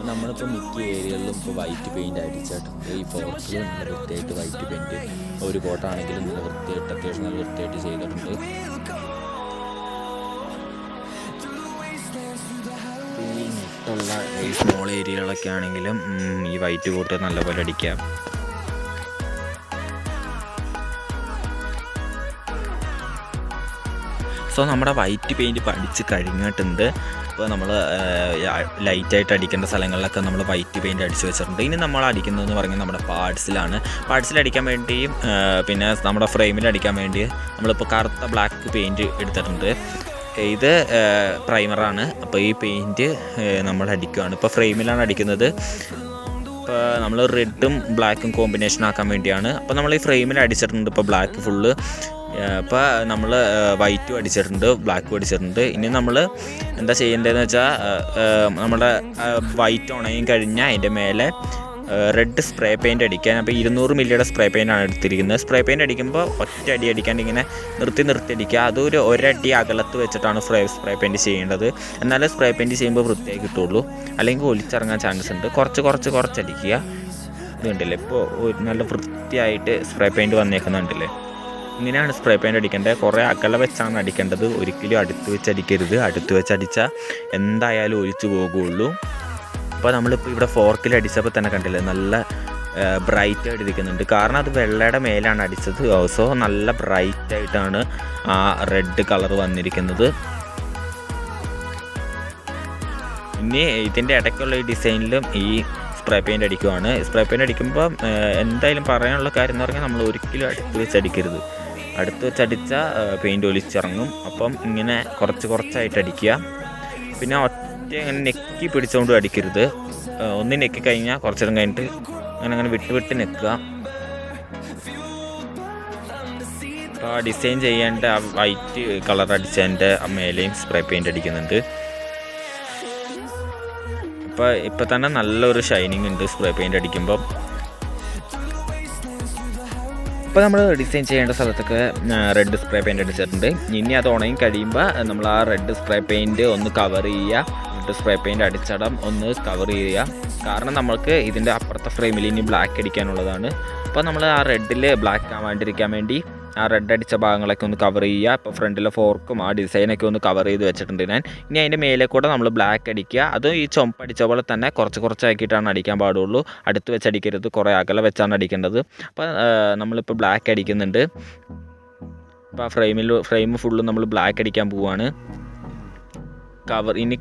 നമ്മളിപ്പോൾ മിക്ക ഏരിയകളിലും ഇപ്പോൾ വൈറ്റ് പെയിൻറ്റ് അടിച്ചിട്ടുണ്ട്. ഈ ഫോർക്കിൽ നല്ല വൃത്തിയായിട്ട് വൈറ്റ് പെയിൻറ്റ് ഒരു കോട്ടാണെങ്കിലും നല്ല വൃത്തിയായിട്ട് അത്യാവശ്യം നല്ല വൃത്തിയായിട്ട് ചെയ്തിട്ടുണ്ട്. ഈ നെറ്റുള്ള ഈ സ്മോൾ ഏരിയകളൊക്കെ ആണെങ്കിലും ഈ വൈറ്റ് കോട്ട് നല്ലപോലെ അടിക്കാം. സോ നമ്മുടെ വൈറ്റ് പെയിൻറ്റ് പഠിച്ച് കഴിഞ്ഞിട്ടുണ്ട്. ഇപ്പോൾ നമ്മൾ ലൈറ്റായിട്ട് അടിക്കേണ്ട സ്ഥലങ്ങളിലൊക്കെ നമ്മൾ വൈറ്റ് പെയിൻറ്റ് അടിച്ച് വെച്ചിട്ടുണ്ട്. ഇനി നമ്മൾ അടിക്കുന്നതെന്ന് പറഞ്ഞാൽ നമ്മുടെ പാർട്സിൽ അടിക്കാൻ വേണ്ടിയും പിന്നെ നമ്മുടെ ഫ്രെയിമിൽ അടിക്കാൻ വേണ്ടി നമ്മളിപ്പോൾ കറുത്ത ബ്ലാക്ക് പെയിൻറ്റ് എടുത്തിട്ടുണ്ട്. ഇത് പ്രൈമറാണ്. അപ്പോൾ ഈ പെയിൻറ്റ് നമ്മൾ അടിക്കുകയാണ്. ഇപ്പോൾ ഫ്രെയിമിലാണ് അടിക്കുന്നത്. ഇപ്പോൾ നമ്മൾ റെഡും ബ്ലാക്കും കോമ്പിനേഷൻ ആക്കാൻ വേണ്ടിയാണ്. അപ്പോൾ നമ്മൾ ഈ ഫ്രെയിമിൽ അടിച്ചിട്ടുണ്ട്. ഇപ്പോൾ ബ്ലാക്ക് ഫുള്ള്. അപ്പോൾ നമ്മൾ വൈറ്റും അടിച്ചിട്ടുണ്ട്, ബ്ലാക്കും അടിച്ചിട്ടുണ്ട്. ഇനി നമ്മൾ എന്താ ചെയ്യേണ്ടതെന്ന് വെച്ചാൽ നമ്മുടെ വൈറ്റ് ഉണയും കഴിഞ്ഞാൽ അതിൻ്റെ മേലെ റെഡ് സ്പ്രേ പെയിൻറ്റ് അടിക്കാൻ. അപ്പോൾ 200 മില്ലിയുടെ സ്പ്രേ പെയിൻ്റാണ് എടുത്തിരിക്കുന്നത്. സ്പ്രേ പെയിൻറ്റ് അടിക്കുമ്പോൾ ഒറ്റ അടി അടിക്കാണ്ട് ഇങ്ങനെ നിർത്തി അടിക്കുക. അതൊരു ഒരടി അകലത്ത് വെച്ചിട്ടാണ് സ്പ്രേ പെയിൻറ്റ് ചെയ്യേണ്ടത്. എന്നാലേ സ്പ്രേ പെയിൻറ്റ് ചെയ്യുമ്പോൾ വൃത്തിയായി കിട്ടുള്ളൂ. അല്ലെങ്കിൽ ഒലിച്ചിറങ്ങാൻ ചാൻസ് ഉണ്ട്. കുറച്ച് അടിക്കുക. ഇത് കണ്ടില്ലേ, ഇപ്പോൾ നല്ല വൃത്തിയായിട്ട് സ്പ്രേ പെയിൻറ്റ് വന്നേക്കുന്നുണ്ടല്ലേ. ഇങ്ങനെയാണ് സ്പ്രേ പെയിൻറ്റ് അടിക്കേണ്ടത്. കുറേ അകല വെച്ചാണ് അടിക്കേണ്ടത്. ഒരിക്കലും അടുത്ത് വെച്ച് അടിക്കരുത്. അടുത്ത് വെച്ച് അടിച്ചാൽ എന്തായാലും ഒലിച്ചു പോകുള്ളൂ. അപ്പോൾ നമ്മളിപ്പോൾ ഇവിടെ ഫോർക്കിൽ അടിച്ചപ്പോൾ തന്നെ കണ്ടില്ലേ, നല്ല ബ്രൈറ്റായിട്ട് ഇരിക്കുന്നുണ്ട്. കാരണം അത് വെള്ളയുടെ മേലാണ് അടിച്ചത്. സോ നല്ല ബ്രൈറ്റായിട്ടാണ് ആ റെഡ് കളർ വന്നിരിക്കുന്നത്. ഇനി ഇതിൻ്റെ ഇടയ്ക്കുള്ള ഈ ഡിസൈനിലും ഈ സ്പ്രേ പെയിൻറ്റ് അടിക്കുവാണ്. സ്പ്രേ പെയിൻറ്റ് അടിക്കുമ്പോൾ എന്തായാലും പറയാനുള്ള കാര്യം എന്ന് പറഞ്ഞാൽ നമ്മൾ ഒരിക്കലും അടുത്ത് വെച്ച് അടിക്കരുത്. അടുത്ത് വെച്ച് അടിച്ചാൽ പെയിൻറ്റ് ഒലിച്ചിറങ്ങും. അപ്പം ഇങ്ങനെ കുറച്ചായിട്ട് അടിക്കുക. പിന്നെ ഒറ്റ ഇങ്ങനെ നെക്കി പിടിച്ചുകൊണ്ട് അടിക്കരുത്. ഒന്ന് നെക്കി കഴിഞ്ഞാൽ കുറച്ച് നേരം കഴിഞ്ഞിട്ട് അങ്ങനെ വിട്ട് നെക്കുക. അപ്പോൾ ആ ഡിസൈൻ ചെയ്യേണ്ട ആ വൈറ്റ് കളർ അടിച്ചതിൻ്റെ മേലെയും സ്പ്രേ പെയിൻ്റ് അടിക്കുന്നുണ്ട്. ഇപ്പോൾ തന്നെ നല്ലൊരു ഷൈനിങ് ഉണ്ട് സ്പ്രേ പെയിൻ്റ് അടിക്കുമ്പോൾ. ഇപ്പോൾ നമ്മൾ ഡിസൈൻ ചെയ്യേണ്ട സ്ഥലത്തൊക്കെ റെഡ് സ്പ്രേ പെയിൻ്റ് അടിച്ചിട്ടുണ്ട്. ഇനി അത് ഉണങ്ങി കഴിയുമ്പോൾ നമ്മൾ ആ റെഡ് സ്പ്രേ പെയിൻറ്റ് ഒന്ന് കവർ ചെയ്യുക. റെഡ് സ്പ്രേ പെയിൻ്റ് അടിച്ചടം ഒന്ന് കവർ ചെയ്യുക. കാരണം നമ്മൾക്ക് ഇതിൻ്റെ അപ്പുറത്തെ ഫ്രെയിമിൽ ഇനി ബ്ലാക്ക് അടിക്കാനുള്ളതാണ്. അപ്പോൾ നമ്മൾ ആ റെഡിൽ ബ്ലാക്ക് ആവാണ്ടിരിക്കാൻ വേണ്ടി ആ റെഡ് അടിച്ച ഭാഗങ്ങളൊക്കെ ഒന്ന് കവർ ചെയ്യുക. ഇപ്പോൾ ഫ്രണ്ടിലെ ഫോർക്കും ആ ഡിസൈനൊക്കെ ഒന്ന് കവർ ചെയ്ത് വെച്ചിട്ടുണ്ട് ഞാൻ. ഇനി അതിൻ്റെ മേലെ കൂടെ നമ്മൾ ബ്ലാക്ക് അടിക്കുക. അതും ഈ ചുമപ്പടിച്ച പോലെ തന്നെ കുറച്ചാക്കിയിട്ടാണ് അടിക്കാൻ പാടുള്ളൂ. അടുത്ത് വെച്ച് അടിക്കരുത്, കുറേ അകലെ വെച്ചാണ് അടിക്കേണ്ടത്. അപ്പോൾ നമ്മളിപ്പോൾ ബ്ലാക്ക് അടിക്കുന്നുണ്ട്. അപ്പോൾ ആ ഫ്രെയിം ഫുള്ള് നമ്മൾ ബ്ലാക്ക് അടിക്കാൻ പോവുകയാണ്. ഇനി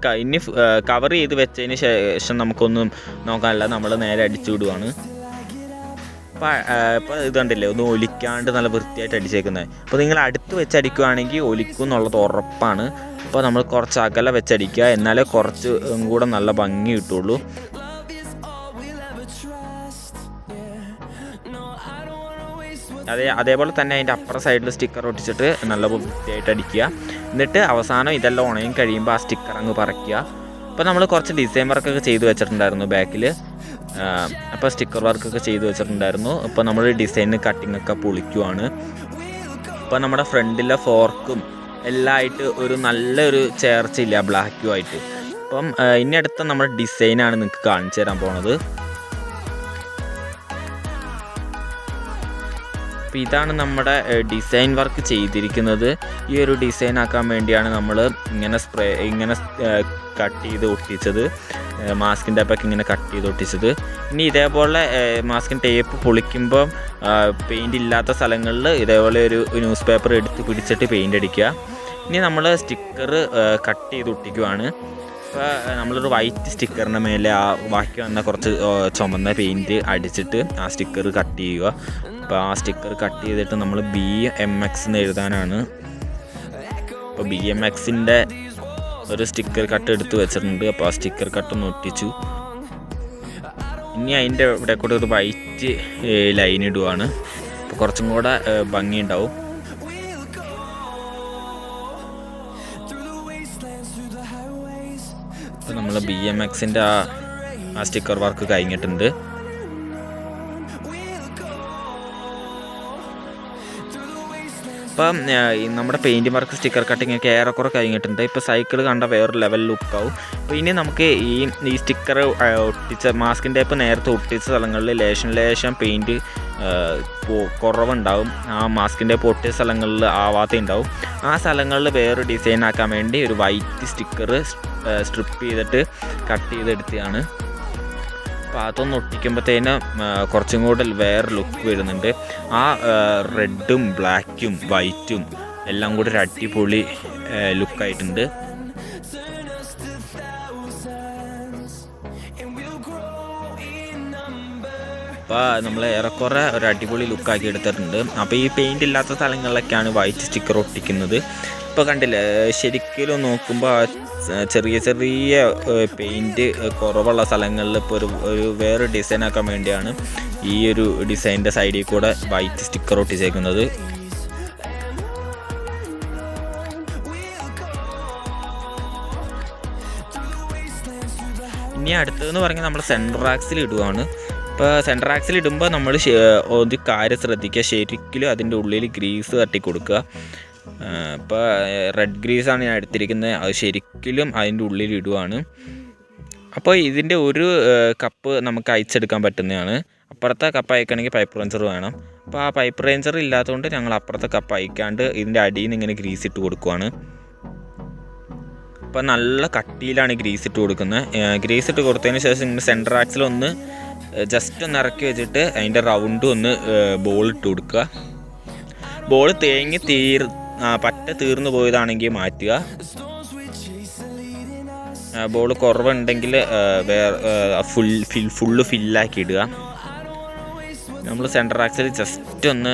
കവർ ചെയ്ത് വെച്ചതിന് ശേഷം നമുക്കൊന്നും നോക്കാനില്ല, നമ്മൾ നേരെ അടിച്ചു വിടുവാണ്. ഇപ്പോൾ ഇത് കണ്ടില്ലേ, ഒന്ന് ഒലിക്കാണ്ട് നല്ല വൃത്തിയായിട്ട് അടിച്ചേക്കുന്നത്. അപ്പോൾ നിങ്ങൾ അടുത്ത് വെച്ചടിക്കുകയാണെങ്കിൽ ഒലിക്കും എന്നുള്ളത് ഉറപ്പാണ്. അപ്പോൾ നമ്മൾ കുറച്ച് അകലെ വെച്ചടിക്കുക, എന്നാലേ കുറച്ച് കൂടെ നല്ല ഭംഗി കിട്ടുള്ളൂ. അതേപോലെ തന്നെ അതിൻ്റെ അപ്പുറ സൈഡിൽ സ്റ്റിക്കർ ഒട്ടിച്ചിട്ട് നല്ല വൃത്തിയായിട്ട് അടിക്കുക. എന്നിട്ട് അവസാനം ഇതെല്ലാം ഉണങ്ങി കഴിയുമ്പോൾ ആ സ്റ്റിക്കർ അങ്ങ് പറിക്കുക. അപ്പോൾ നമ്മൾ കുറച്ച് ഡിസൈൻ വർക്കൊക്കെ ചെയ്ത് വെച്ചിട്ടുണ്ടായിരുന്നു ബാക്കിൽ. അപ്പോൾ സ്റ്റിക്കർ വർക്കൊക്കെ ചെയ്ത് വെച്ചിട്ടുണ്ടായിരുന്നു. ഇപ്പോൾ നമ്മൾ ഡിസൈൻ കട്ടിങ്ങൊക്കെ പൊളിക്കുവാണ്. അപ്പോൾ നമ്മുടെ ഫ്രണ്ടിലെ ഫോർക്കും എല്ലാം ആയിട്ട് ഒരു നല്ലൊരു ചേർച്ചയില്ല ബ്ലാക്കുമായിട്ട്. അപ്പം ഇനി അടുത്ത നമ്മുടെ ഡിസൈനാണ് നിങ്ങൾക്ക് കാണിച്ചു തരാൻ പോണത്. അപ്പോൾ ഇതാണ് നമ്മുടെ ഡിസൈൻ വർക്ക് ചെയ്തിരിക്കുന്നത്. ഈ ഒരു ഡിസൈൻ ആക്കാൻ വേണ്ടിയാണ് നമ്മൾ ഇങ്ങനെ കട്ട് ചെയ്ത് ഒട്ടിച്ചത്. മാസ്കിൻ ടേപ്പൊക്കെ ഇങ്ങനെ കട്ട് ചെയ്ത് ഒട്ടിച്ചത്. ഇനി ഇതേപോലെ മാസ്കിൻ ടേപ്പ് പൊളിക്കുമ്പം പെയിൻ്റ് ഇല്ലാത്ത സ്ഥലങ്ങളിൽ ഇതേപോലെ ഒരു ന്യൂസ് പേപ്പർ എടുത്ത് പിടിച്ചിട്ട് പെയിൻ്റ് അടിക്കുക. ഇനി നമ്മൾ സ്റ്റിക്കർ കട്ട് ചെയ്ത് ഒട്ടിക്കുവാണ്. അപ്പോൾ നമ്മളൊരു വൈറ്റ് സ്റ്റിക്കറിൻ്റെ മേലെ ആ ബാക്കി വന്ന കുറച്ച് ചുമന്ന പെയിൻറ്റ് അടിച്ചിട്ട് ആ സ്റ്റിക്കർ കട്ട് ചെയ്യുക. അപ്പോൾ ആ സ്റ്റിക്കർ കട്ട് ചെയ്തിട്ട് നമ്മൾ BMX എന്ന് എഴുതാനാണ്. അപ്പോൾ BMXൻ്റെ ഒരു സ്റ്റിക്കർ കട്ട് എടുത്ത് വെച്ചിട്ടുണ്ട്. അപ്പോൾ ആ സ്റ്റിക്കർ കട്ടൊന്ന് ഒട്ടിച്ചു. ഇനി അതിൻ്റെ ഇവിടെ കൂടെ ഒരു വൈറ്റ് ലൈൻ ഇടുവാണ്. അപ്പോൾ കുറച്ചും കൂടെ ഭംഗിയുണ്ടാവും. അപ്പോൾ നമ്മൾ BMXൻ്റെ ആ സ്റ്റിക്കർ വർക്ക് കഴിഞ്ഞിട്ടുണ്ട്. അപ്പം നമ്മുടെ പെയിൻറ്റ് വർക്ക് സ്റ്റിക്കർ കട്ടിങ് ഒക്കെ ഏറെക്കുറെ കഴിഞ്ഞിട്ടുണ്ട്. ഇപ്പോൾ സൈക്കിൾ കണ്ട വേറൊരു ലെവൽ ലുക്കാവും. അപ്പോൾ ഇനി നമുക്ക് ഈ സ്റ്റിക്കർ ഒട്ടിച്ച മാസ്കിൻ ടേപ്പ് നേരത്തെ ഒട്ടിച്ച സ്ഥലങ്ങളിൽ ലേശം പെയിൻറ്റ് കുറവുണ്ടാവും. ആ മാസ്കിൻ ടേപ്പ് ഒട്ടിച്ച സ്ഥലങ്ങളിൽ ആവാത്ത ഉണ്ടാവും. ആ സ്ഥലങ്ങളിൽ വേറൊരു ഡിസൈൻ ആക്കാൻ വേണ്ടി ഒരു വൈറ്റ് സ്റ്റിക്കർ സ്ട്രിപ്പ് ചെയ്തിട്ട് കട്ട് ചെയ്തെടുത്തതാണ്. അപ്പോൾ അതൊന്ന് ഒട്ടിക്കുമ്പോഴത്തേനും കുറച്ചും കൂടെ വേറെ ലുക്ക് വരുന്നുണ്ട്. ആ റെഡും ബ്ലാക്കും വൈറ്റും എല്ലാം കൂടി ഒരു അടിപൊളി ലുക്കായിട്ടുണ്ട്. അപ്പോൾ നമ്മൾ ഏറെക്കുറെ ഒരു അടിപൊളി ലുക്കാക്കി എടുത്തിട്ടുണ്ട്. അപ്പോൾ ഈ പെയിൻ്റ് ഇല്ലാത്ത സ്ഥലങ്ങളിലൊക്കെയാണ് വൈറ്റ് സ്റ്റിക്കർ ഒട്ടിക്കുന്നത്. ഇപ്പോൾ കണ്ടില്ലേ, ശരിക്കും നോക്കുമ്പോൾ ചെറിയ പെയിൻറ്റ് കുറവുള്ള സ്ഥലങ്ങളിൽ ഇപ്പോൾ ഒരു വേറെ ഡിസൈനാക്കാൻ വേണ്ടിയാണ് ഈ ഒരു ഡിസൈനിൻ്റെ സൈഡിൽ കൂടെ വൈറ്റ് സ്റ്റിക്കർ ഒട്ടിച്ചേക്കുന്നത്. ഇനി അടുത്തതെന്ന് പറഞ്ഞാൽ നമ്മൾ സെൻറ്റർ ആക്സിൽ ഇടുവാണ്. ഇപ്പോൾ സെൻറ്റർ ആക്സിൽ ഇടുമ്പോൾ നമ്മൾ ഒരു കാര്യം ശ്രദ്ധിക്കുക, ശരിക്കും അതിൻ്റെ ഉള്ളിൽ ഗ്രീസ് തട്ടി കൊടുക്കുക. ഇപ്പോൾ റെഡ് ഗ്രീസാണ് ഞാൻ എടുത്തിരിക്കുന്നത്. അത് ശരിക്കും അതിൻ്റെ ഉള്ളിൽ ഇടുവാണ്. അപ്പോൾ ഇതിൻ്റെ ഒരു കപ്പ് നമുക്ക് അയച്ചെടുക്കാൻ പറ്റുന്നതാണ്. അപ്പുറത്തെ കപ്പ് അയക്കണമെങ്കിൽ പൈപ്പ് റേഞ്ചർ വേണം. അപ്പോൾ ആ പൈപ്പ് റേഞ്ചർ ഇല്ലാത്തതുകൊണ്ട് ഞങ്ങൾ അപ്പുറത്തെ കപ്പ് അയക്കാണ്ട് ഇതിൻ്റെ അടിയിൽ നിന്ന് ഇങ്ങനെ ഗ്രീസ് ഇട്ട് കൊടുക്കുവാണ്. അപ്പോൾ നല്ല കട്ടിയിലാണ് ഗ്രീസ് ഇട്ട് കൊടുക്കുന്നത്. ഗ്രീസ് ഇട്ട് കൊടുത്തതിന് ശേഷം ഇങ്ങനെ സെൻറ്റർ ആക്സിൽ ഒന്ന് ജസ്റ്റ് ഒന്ന് ഇറക്കി വെച്ചിട്ട് അതിൻ്റെ റൗണ്ട് ഒന്ന് ബോൾ ഇട്ട് കൊടുക്കുക. ബോൾ പറ്റ തീർന്നു പോയതാണെങ്കിൽ മാറ്റുക. ബോൾ കുറവുണ്ടെങ്കിൽ ഫുള്ള് ഫില്ലാക്കി ഇടുക. നമ്മൾ സെൻറ്റർ ആക്സിൽ ജസ്റ്റ് ഒന്ന്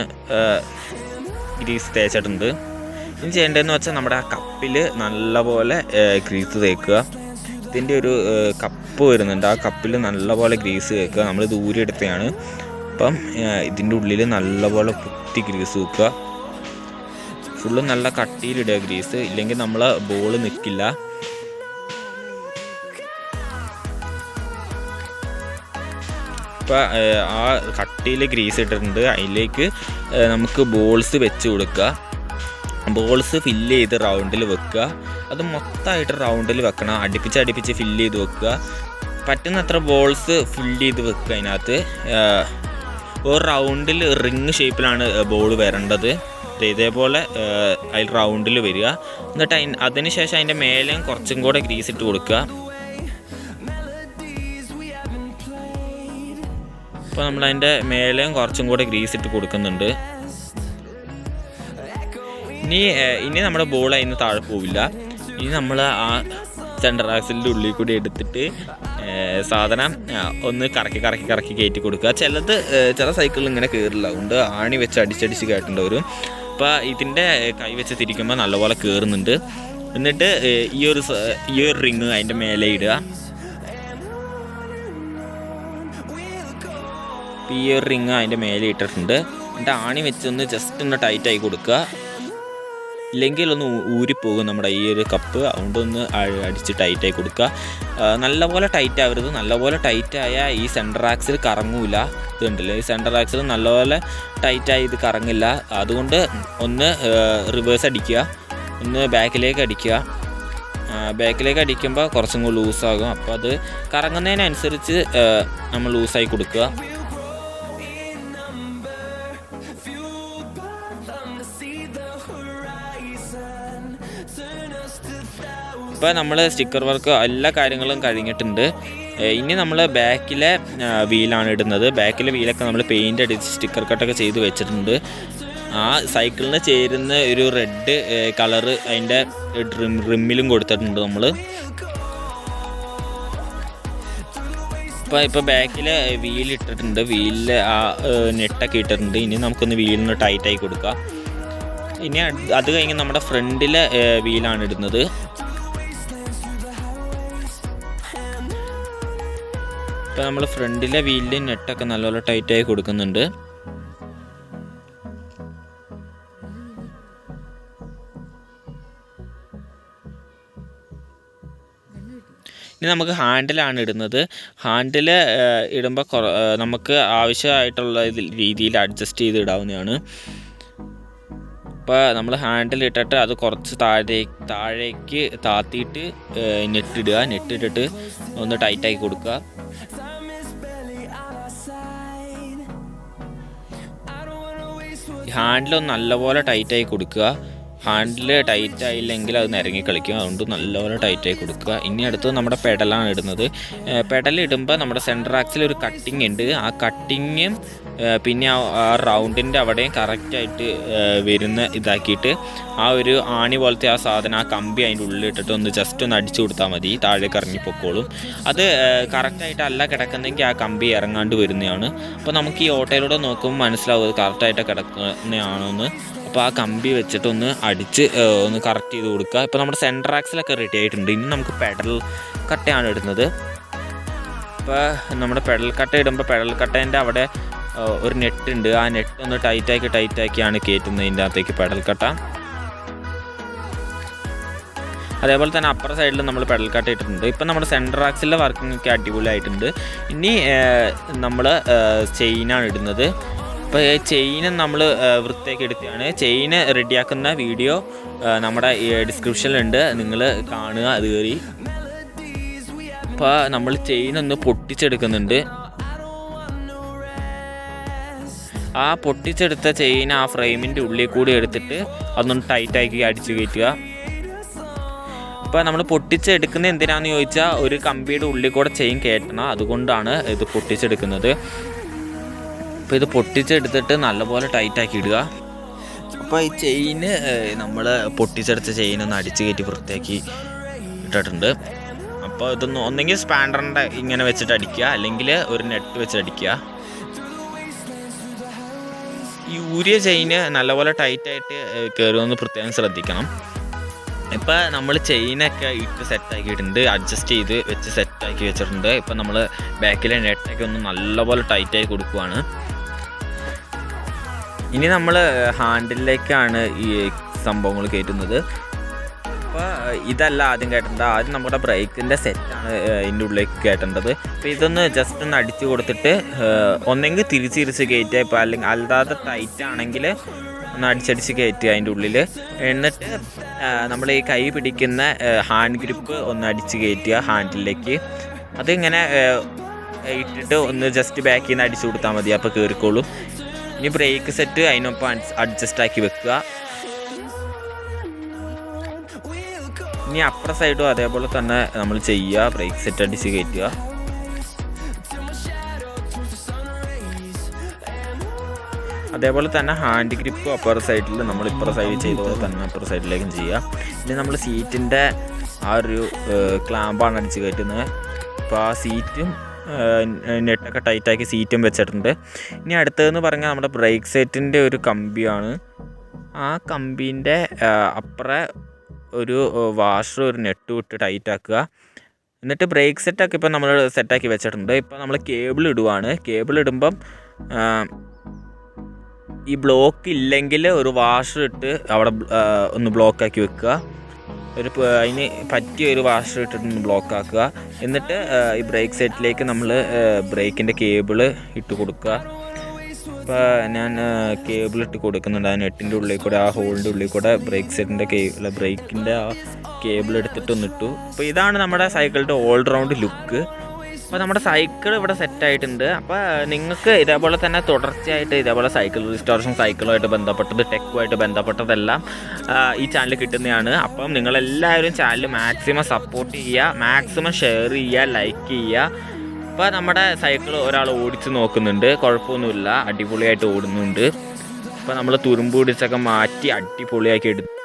ഗ്രീസ് തേച്ചിട്ടുണ്ട്. ഇനി ചെയ്യേണ്ടതെന്ന് വെച്ചാൽ നമ്മുടെ ആ കപ്പിൽ നല്ലപോലെ ഗ്രീസ് തേക്കുക. ഇതിൻ്റെ ഒരു കപ്പ് വരുന്നുണ്ട്, ആ കപ്പിൽ നല്ലപോലെ ഗ്രീസ് തേക്കുക. നമ്മൾ ദൂരെ എടുത്തതാണ്. അപ്പം ഇതിൻ്റെ ഉള്ളിൽ നല്ലപോലെ കുത്തി ഗ്രീസ് വെക്കുക. ഫുള്ള് നല്ല കട്ടിയിലിടുക ഗ്രീസ്, ഇല്ലെങ്കിൽ നമ്മൾ ബോൾ നിൽക്കില്ല. ഇപ്പോൾ ആ കട്ടിയിൽ ഗ്രീസ് ഇട്ടിട്ടുണ്ട്. അതിലേക്ക് നമുക്ക് ബോൾസ് വെച്ച് കൊടുക്കുക. ബോൾസ് ഫില്ല് ചെയ്ത് റൗണ്ടിൽ വെക്കുക. അത് മൊത്തമായിട്ട് റൗണ്ടിൽ വെക്കണം. അടുപ്പിച്ച് ഫില്ല് ചെയ്ത് വെക്കുക. പറ്റുന്നത്ര ബോൾസ് ഫില്ല് ചെയ്ത് വെക്കുക. അതിനകത്ത് ഒരു റൗണ്ടിൽ റിങ് ഷേപ്പിലാണ് ബോൾ വരേണ്ടത്. ഇതേപോലെ അതിൽ റൗണ്ടിൽ വരിക. എന്നിട്ട് അതിന് ശേഷം അതിൻ്റെ മേലെയും കുറച്ചും കൂടെ ഗ്രീസ് ഇട്ട് കൊടുക്കുക. അപ്പോൾ നമ്മളതിൻ്റെ മേലെയും കുറച്ചും കൂടെ ഗ്രീസ് ഇട്ട് കൊടുക്കുന്നുണ്ട്. ഇനി നമ്മുടെ ബോൾ അതിന് താഴെ പോവില്ല. ഇനി നമ്മൾ ആ സെൻറ്റർ ആക്സിലിൻ്റെ ഉള്ളിൽ കൂടി എടുത്തിട്ട് സാധനം ഒന്ന് കറക്കി കയറ്റി കൊടുക്കുക. ചില സൈക്കിളിൽ ഇങ്ങനെ കയറില്ല, അതുകൊണ്ട് ആണി വെച്ച് അടിച്ചടിച്ച് കയറ്റേണ്ടി വരും. അപ്പോൾ ഇതിൻ്റെ കൈ വെച്ച് തിരിക്കുമ്പോൾ നല്ലപോലെ കയറുന്നുണ്ട്. എന്നിട്ട് ഈ ഒരു റിങ് അതിൻ്റെ മേലെ ഇടുക. ഈ ഒരു റിങ് അതിൻ്റെ മേലെ ഇട്ടിട്ടുണ്ട്. എന്നിട്ട് ആണി വെച്ചൊന്ന് ജസ്റ്റ് ഒന്ന് ടൈറ്റായി കൊടുക്കുക. ഇല്ലെങ്കിൽ ഒന്ന് ഊരിപ്പോകും നമ്മുടെ ഈ ഒരു കപ്പ്. അതുകൊണ്ടൊന്ന് അടിച്ച് ടൈറ്റായി കൊടുക്കുക. നല്ലപോലെ ടൈറ്റ് ആവരുത്. നല്ലപോലെ ടൈറ്റായ ഈ സെൻറ്റർ ആക്സിൽ കറങ്ങൂല. ഇതുണ്ടല്ലോ, ഈ സെൻറ്റർ ആക്സിൽ നല്ലപോലെ ടൈറ്റായി ഇത് കറങ്ങില്ല. അതുകൊണ്ട് ഒന്ന് റിവേഴ്സ് അടിക്കുക, ഒന്ന് ബാക്കിലേക്ക് അടിക്കുക. ബാക്കിലേക്ക് അടിക്കുമ്പോൾ കുറച്ചും കൂടി ലൂസാകും. അപ്പോൾ അത് കറങ്ങുന്നതിനനുസരിച്ച് നമ്മൾ ലൂസായി കൊടുക്കുക. ഇപ്പോൾ നമ്മൾ സ്റ്റിക്കർ വർക്ക് എല്ലാ കാര്യങ്ങളും കഴിഞ്ഞിട്ടുണ്ട്. ഇനി നമ്മൾ ബാക്കിലെ വീലാണ് ഇടുന്നത്. ബാക്കിലെ വീലൊക്കെ നമ്മൾ പെയിൻ്റ് അടിച്ച് സ്റ്റിക്കർ കട്ടൊക്കെ ചെയ്ത് വെച്ചിട്ടുണ്ട്. ആ സൈക്കിളിന് ചേരുന്ന ഒരു റെഡ് കളറ് അതിൻ്റെ റിമ്മിലും കൊടുത്തിട്ടുണ്ട് നമ്മൾ. ഇപ്പോൾ ബാക്കിൽ വീലിട്ടിട്ടുണ്ട്. വീലിൽ ആ നെട്ടൊക്കെ ഇട്ടിട്ടുണ്ട്. ഇനി നമുക്കൊന്ന് വീലിന് ടൈറ്റായി കൊടുക്കാം. ഇനി അത് കഴിഞ്ഞ് നമ്മുടെ ഫ്രണ്ടിലെ വീലാണ് ഇടുന്നത്. ഇപ്പോൾ നമ്മൾ ഫ്രണ്ടിലെ വീലിൽ നെട്ടൊക്കെ നല്ലപോലെ ടൈറ്റായി കൊടുക്കുന്നുണ്ട്. ഇനി നമുക്ക് ഹാൻഡിലാണ് ഇടുന്നത്. ഹാൻഡിൽ ഇടുമ്പോൾ നമുക്ക് ആവശ്യമായിട്ടുള്ള രീതിയിൽ അഡ്ജസ്റ്റ് ചെയ്ത് ഇടാവുന്നതാണ്. അപ്പോൾ നമ്മൾ ഹാൻഡിൽ ഇട്ടിട്ട് അത് കുറച്ച് താഴേക്ക് താത്തിയിട്ട് നെറ്റിടുക. നെറ്റിട്ടിട്ട് ഒന്ന് ടൈറ്റാക്കി കൊടുക്കുക. ഹാൻഡിലൊന്ന് നല്ലപോലെ ടൈറ്റായി കൊടുക്കുക. ഹാൻഡിൽ ടൈറ്റ് ആയില്ലെങ്കിൽ അത് നിരങ്ങി കളിക്കും. അതുകൊണ്ട് നല്ലപോലെ ടൈറ്റായി കൊടുക്കുക. ഇനി അടുത്ത് നമ്മുടെ പെഡലാണ് ഇടുന്നത്. പെഡൽ ഇടുമ്പോൾ നമ്മുടെ സെൻറ്റർ ആക്സിൽ ഒരു കട്ടിങ് ഉണ്ട്. ആ കട്ടിങ്ങും പിന്നെ ആ റൗണ്ടിൻ്റെ അവിടെയും കറക്റ്റായിട്ട് വരുന്ന ഇതാക്കിയിട്ട് ആ ഒരു ആണി പോലത്തെ ആ സാധനം, ആ കമ്പി അതിൻ്റെ ഉള്ളിലിട്ടിട്ട് ഒന്ന് ജസ്റ്റ് ഒന്ന് അടിച്ചു കൊടുത്താൽ മതി. താഴേക്ക് ഇറങ്ങിപ്പോക്കോളും. അത് കറക്റ്റായിട്ടല്ല കിടക്കുന്നെങ്കിൽ ആ കമ്പി ഇറങ്ങാണ്ട് വരുന്നതാണ്. അപ്പോൾ നമുക്ക് ഈ ഓട്ടയിലൂടെ നോക്കുമ്പോൾ മനസ്സിലാവും അത് കറക്റ്റായിട്ട് കിടക്കുന്നതാണോന്ന്. അപ്പോൾ ആ കമ്പി വെച്ചിട്ടൊന്ന് അടിച്ച് ഒന്ന് കറക്റ്റ് ചെയ്ത് കൊടുക്കുക. ഇപ്പോൾ നമ്മുടെ സെൻറ്റർ ആക്സിലൊക്കെ റെഡി ആയിട്ടുണ്ട്. ഇനി നമുക്ക് പെഡൽ കട്ടയാണ് ഇടുന്നത്. ഇപ്പോൾ നമ്മുടെ പെഡൽ കട്ട ഇടുമ്പോൾ പെഡൽ കട്ടേൻ്റെ അവിടെ ഒരു നെട്ടുണ്ട്. ആ നെറ്റ് ഒന്ന് ടൈറ്റാക്കിയാണ് കയറ്റുന്നത് ഇതിൻ്റെ അകത്തേക്ക് പെഡൽ കട്ട. അതേപോലെ തന്നെ അപ്പുറ സൈഡിൽ നമ്മൾ പെഡൽ കട്ട ഇട്ടിട്ടുണ്ട്. ഇപ്പം നമ്മുടെ സെൻറ്റർ ആക്സിലെ വർക്കിംഗ് ഒക്കെ അടിപൊളിയായിട്ടുണ്ട്. ഇനി നമ്മൾ ചെയിനാണ് ഇടുന്നത്. അപ്പോൾ ചെയിന് നമ്മൾ വൃത്തിയാക്കി എടുക്കുകയാണ്. ചെയിന് റെഡിയാക്കുന്ന വീഡിയോ നമ്മുടെ ഡിസ്ക്രിപ്ഷനിലുണ്ട്, നിങ്ങൾ കാണുക അത് കയറി. അപ്പോൾ നമ്മൾ ചെയിനൊന്ന് പൊട്ടിച്ചെടുക്കുന്നുണ്ട്. ആ പൊട്ടിച്ചെടുത്ത ചെയിൻ ആ ഫ്രെയിമിൻ്റെ ഉള്ളിൽ കൂടി എടുത്തിട്ട് അതൊന്ന് ടൈറ്റാക്കി അടിച്ച് കയറ്റുക. അപ്പോൾ നമ്മൾ പൊട്ടിച്ചെടുക്കുന്നത് എന്തിനാണെന്ന് ചോദിച്ചാൽ ഒരു കമ്പിയുടെ ഉള്ളിൽ കൂടെ ചെയിൻ കയറ്റണം. അതുകൊണ്ടാണ് ഇത് പൊട്ടിച്ചെടുക്കുന്നത്. അപ്പോൾ ഇത് പൊട്ടിച്ചെടുത്തിട്ട് നല്ലപോലെ ടൈറ്റാക്കി ഇടുക. അപ്പോൾ ഈ ചെയിന് നമ്മൾ പൊട്ടിച്ചെടുത്ത ചെയിനൊന്ന് അടിച്ച് കയറ്റി വൃത്തിയാക്കി ഇട്ടിട്ടുണ്ട്. അപ്പോൾ ഇതൊന്ന് ഒന്നെങ്കിൽ സ്പാൻഡറിൻ്റെ ഇങ്ങനെ വെച്ചിട്ട് അടിക്കുക, അല്ലെങ്കിൽ ഒരു നെറ്റ് വെച്ചിട്ട് അടിക്കുക. ഈ ഊരിയ ചെയിന് നല്ലപോലെ ടൈറ്റായിട്ട് കയറുമെന്ന് പ്രത്യേകം ശ്രദ്ധിക്കണം. ഇപ്പോൾ നമ്മൾ ചെയിനൊക്കെ ഇട്ട് സെറ്റാക്കിയിട്ടുണ്ട്, അഡ്ജസ്റ്റ് ചെയ്ത് വെച്ച് സെറ്റാക്കി വെച്ചിട്ടുണ്ട്. ഇപ്പം നമ്മൾ ബാക്കിലെ നെറ്റൊക്കെ ഒന്ന് നല്ലപോലെ ടൈറ്റായി കൊടുക്കുവാണ്. ഇനി നമ്മൾ ഹാൻഡിലേക്കാണ് ഈ സംഭവങ്ങൾ കയറ്റുന്നത്. അപ്പോൾ ഇതല്ല ആദ്യം കയറ്റേണ്ടത്. ആദ്യം നമ്മുടെ ബ്രേക്കിൻ്റെ സെറ്റാണ് ഇതിൻ്റെ ഉള്ളിലേക്ക് കയറ്റേണ്ടത്. അപ്പോൾ ഇതൊന്ന് ജസ്റ്റ് ഒന്ന് അടിച്ചു കൊടുത്തിട്ട് ഒന്നെങ്കിൽ തിരിച്ച് കയറ്റുക, ഇപ്പോൾ അല്ലെങ്കിൽ അല്ലാതെ ടൈറ്റ് ആണെങ്കിൽ ഒന്ന് അടിച്ചടിച്ച് കയറ്റുക അതിൻ്റെ ഉള്ളിൽ. എന്നിട്ട് നമ്മൾ ഈ കൈ പിടിക്കുന്ന ഹാൻഡ് ഗ്രിപ്പ് ഒന്ന് അടിച്ച് കയറ്റുക ഹാൻഡിലേക്ക്. അതിങ്ങനെ ഇട്ടിട്ട് ഒന്ന് ജസ്റ്റ് ബാക്കിൽ നിന്ന് അടിച്ചു കൊടുത്താൽ മതി, അപ്പോൾ കയറിക്കോളും. ഇനി ബ്രേക്ക് സെറ്റ് അതിനൊപ്പം അഡ്ജസ്റ്റ് ആക്കി വെക്കുക. ഇനി അപ്പുറ സൈഡും അതേപോലെ തന്നെ നമ്മൾ ചെയ്യുക, ബ്രേക്ക് സെറ്റ് അടിച്ച് കയറ്റുക. അതേപോലെ തന്നെ ഹാൻഡ് ഗ്രിപ്പും അപ്പുറ സൈഡിൽ നമ്മൾ ഇപ്പുറ സൈഡിൽ ചെയ്ത പോലെ തന്നെ അപ്പുറ സൈഡിലേക്കും ചെയ്യുക. ഇനി നമ്മൾ സീറ്റിൻ്റെ ആ ഒരു ക്ലാമ്പാണ് അടിച്ച് കയറ്റുന്നത്. അപ്പോൾ ആ സീറ്റും നെറ്റൊക്കെ ടൈറ്റാക്കി സീറ്റും വെച്ചിട്ടുണ്ട്. ഇനി അടുത്തതെന്ന് പറഞ്ഞാൽ നമ്മുടെ ബ്രേക്ക് സെറ്റിൻ്റെ ഒരു കമ്പിയാണ്. ആ കമ്പീൻ്റെ അപ്പുറം ഒരു വാഷർ ഒരു നെറ്റ് വിട്ട് ടൈറ്റാക്കുക. എന്നിട്ട് ബ്രേക്ക് സെറ്റൊക്കെ ഇപ്പോൾ നമ്മൾ സെറ്റാക്കി വെച്ചിട്ടുണ്ട്. ഇപ്പോൾ നമ്മൾ കേബിൾ ഇടുവാണ്. കേബിൾ ഇടുമ്പം ഈ ബ്ലോക്ക് ഇല്ലെങ്കിൽ ഒരു വാഷർ ഇട്ട് അവിടെ ഒന്ന് ബ്ലോക്കാക്കി വെക്കുക. അതിന് പറ്റിയ ഒരു വാഷർ ഇട്ടിട്ടൊന്ന് ബ്ലോക്കാക്കുക. എന്നിട്ട് ഈ ബ്രേക്ക് സെറ്റിലേക്ക് നമ്മൾ ബ്രേക്കിൻ്റെ കേബിള് ഇട്ട് കൊടുക്കുക. ഇപ്പോൾ ഞാൻ കേബിൾ ഇട്ട് കൊടുക്കുന്നുണ്ട്. ആ നെറ്റിൻ്റെ ഉള്ളിൽ കൂടെ, ആ ഹോളിൻ്റെ ഉള്ളിൽ കൂടെ ബ്രേക്ക് സെറ്റിൻ്റെ ബ്രേക്കിൻ്റെ ആ കേബിൾ എടുത്തിട്ടൊന്നിട്ടു. അപ്പോൾ ഇതാണ് നമ്മുടെ സൈക്കിളിൻ്റെ ഓൾ റൗണ്ട് ലുക്ക്. അപ്പോൾ നമ്മുടെ സൈക്കിൾ ഇവിടെ സെറ്റായിട്ടുണ്ട്. അപ്പോൾ നിങ്ങൾക്ക് ഇതേപോലെ തന്നെ തുടർച്ചയായിട്ട് ഇതേപോലെ സൈക്കിൾ റിസ്റ്റോറേഷൻ, സൈക്കിളുമായിട്ട് ബന്ധപ്പെട്ടത്, ടെക്കുമായിട്ട് ബന്ധപ്പെട്ടതെല്ലാം ഈ ചാനൽ കിട്ടുന്നതാണ്. അപ്പം നിങ്ങളെല്ലാവരും ചാനൽ മാക്സിമം സപ്പോർട്ട് ചെയ്യുക, മാക്സിമം ഷെയർ ചെയ്യുക, ലൈക്ക് ചെയ്യുക. അപ്പോൾ നമ്മുടെ സൈക്കിൾ ഒരാൾ ഓടിച്ച് നോക്കുന്നുണ്ട്, കുഴപ്പമൊന്നുമില്ല, അടിപൊളിയായിട്ട് ഓടുന്നുണ്ട്. അപ്പോൾ നമ്മൾ തുരുമ്പ് പിടിച്ചൊക്കെ മാറ്റി അടിപൊളിയാക്കി എടുത്തു.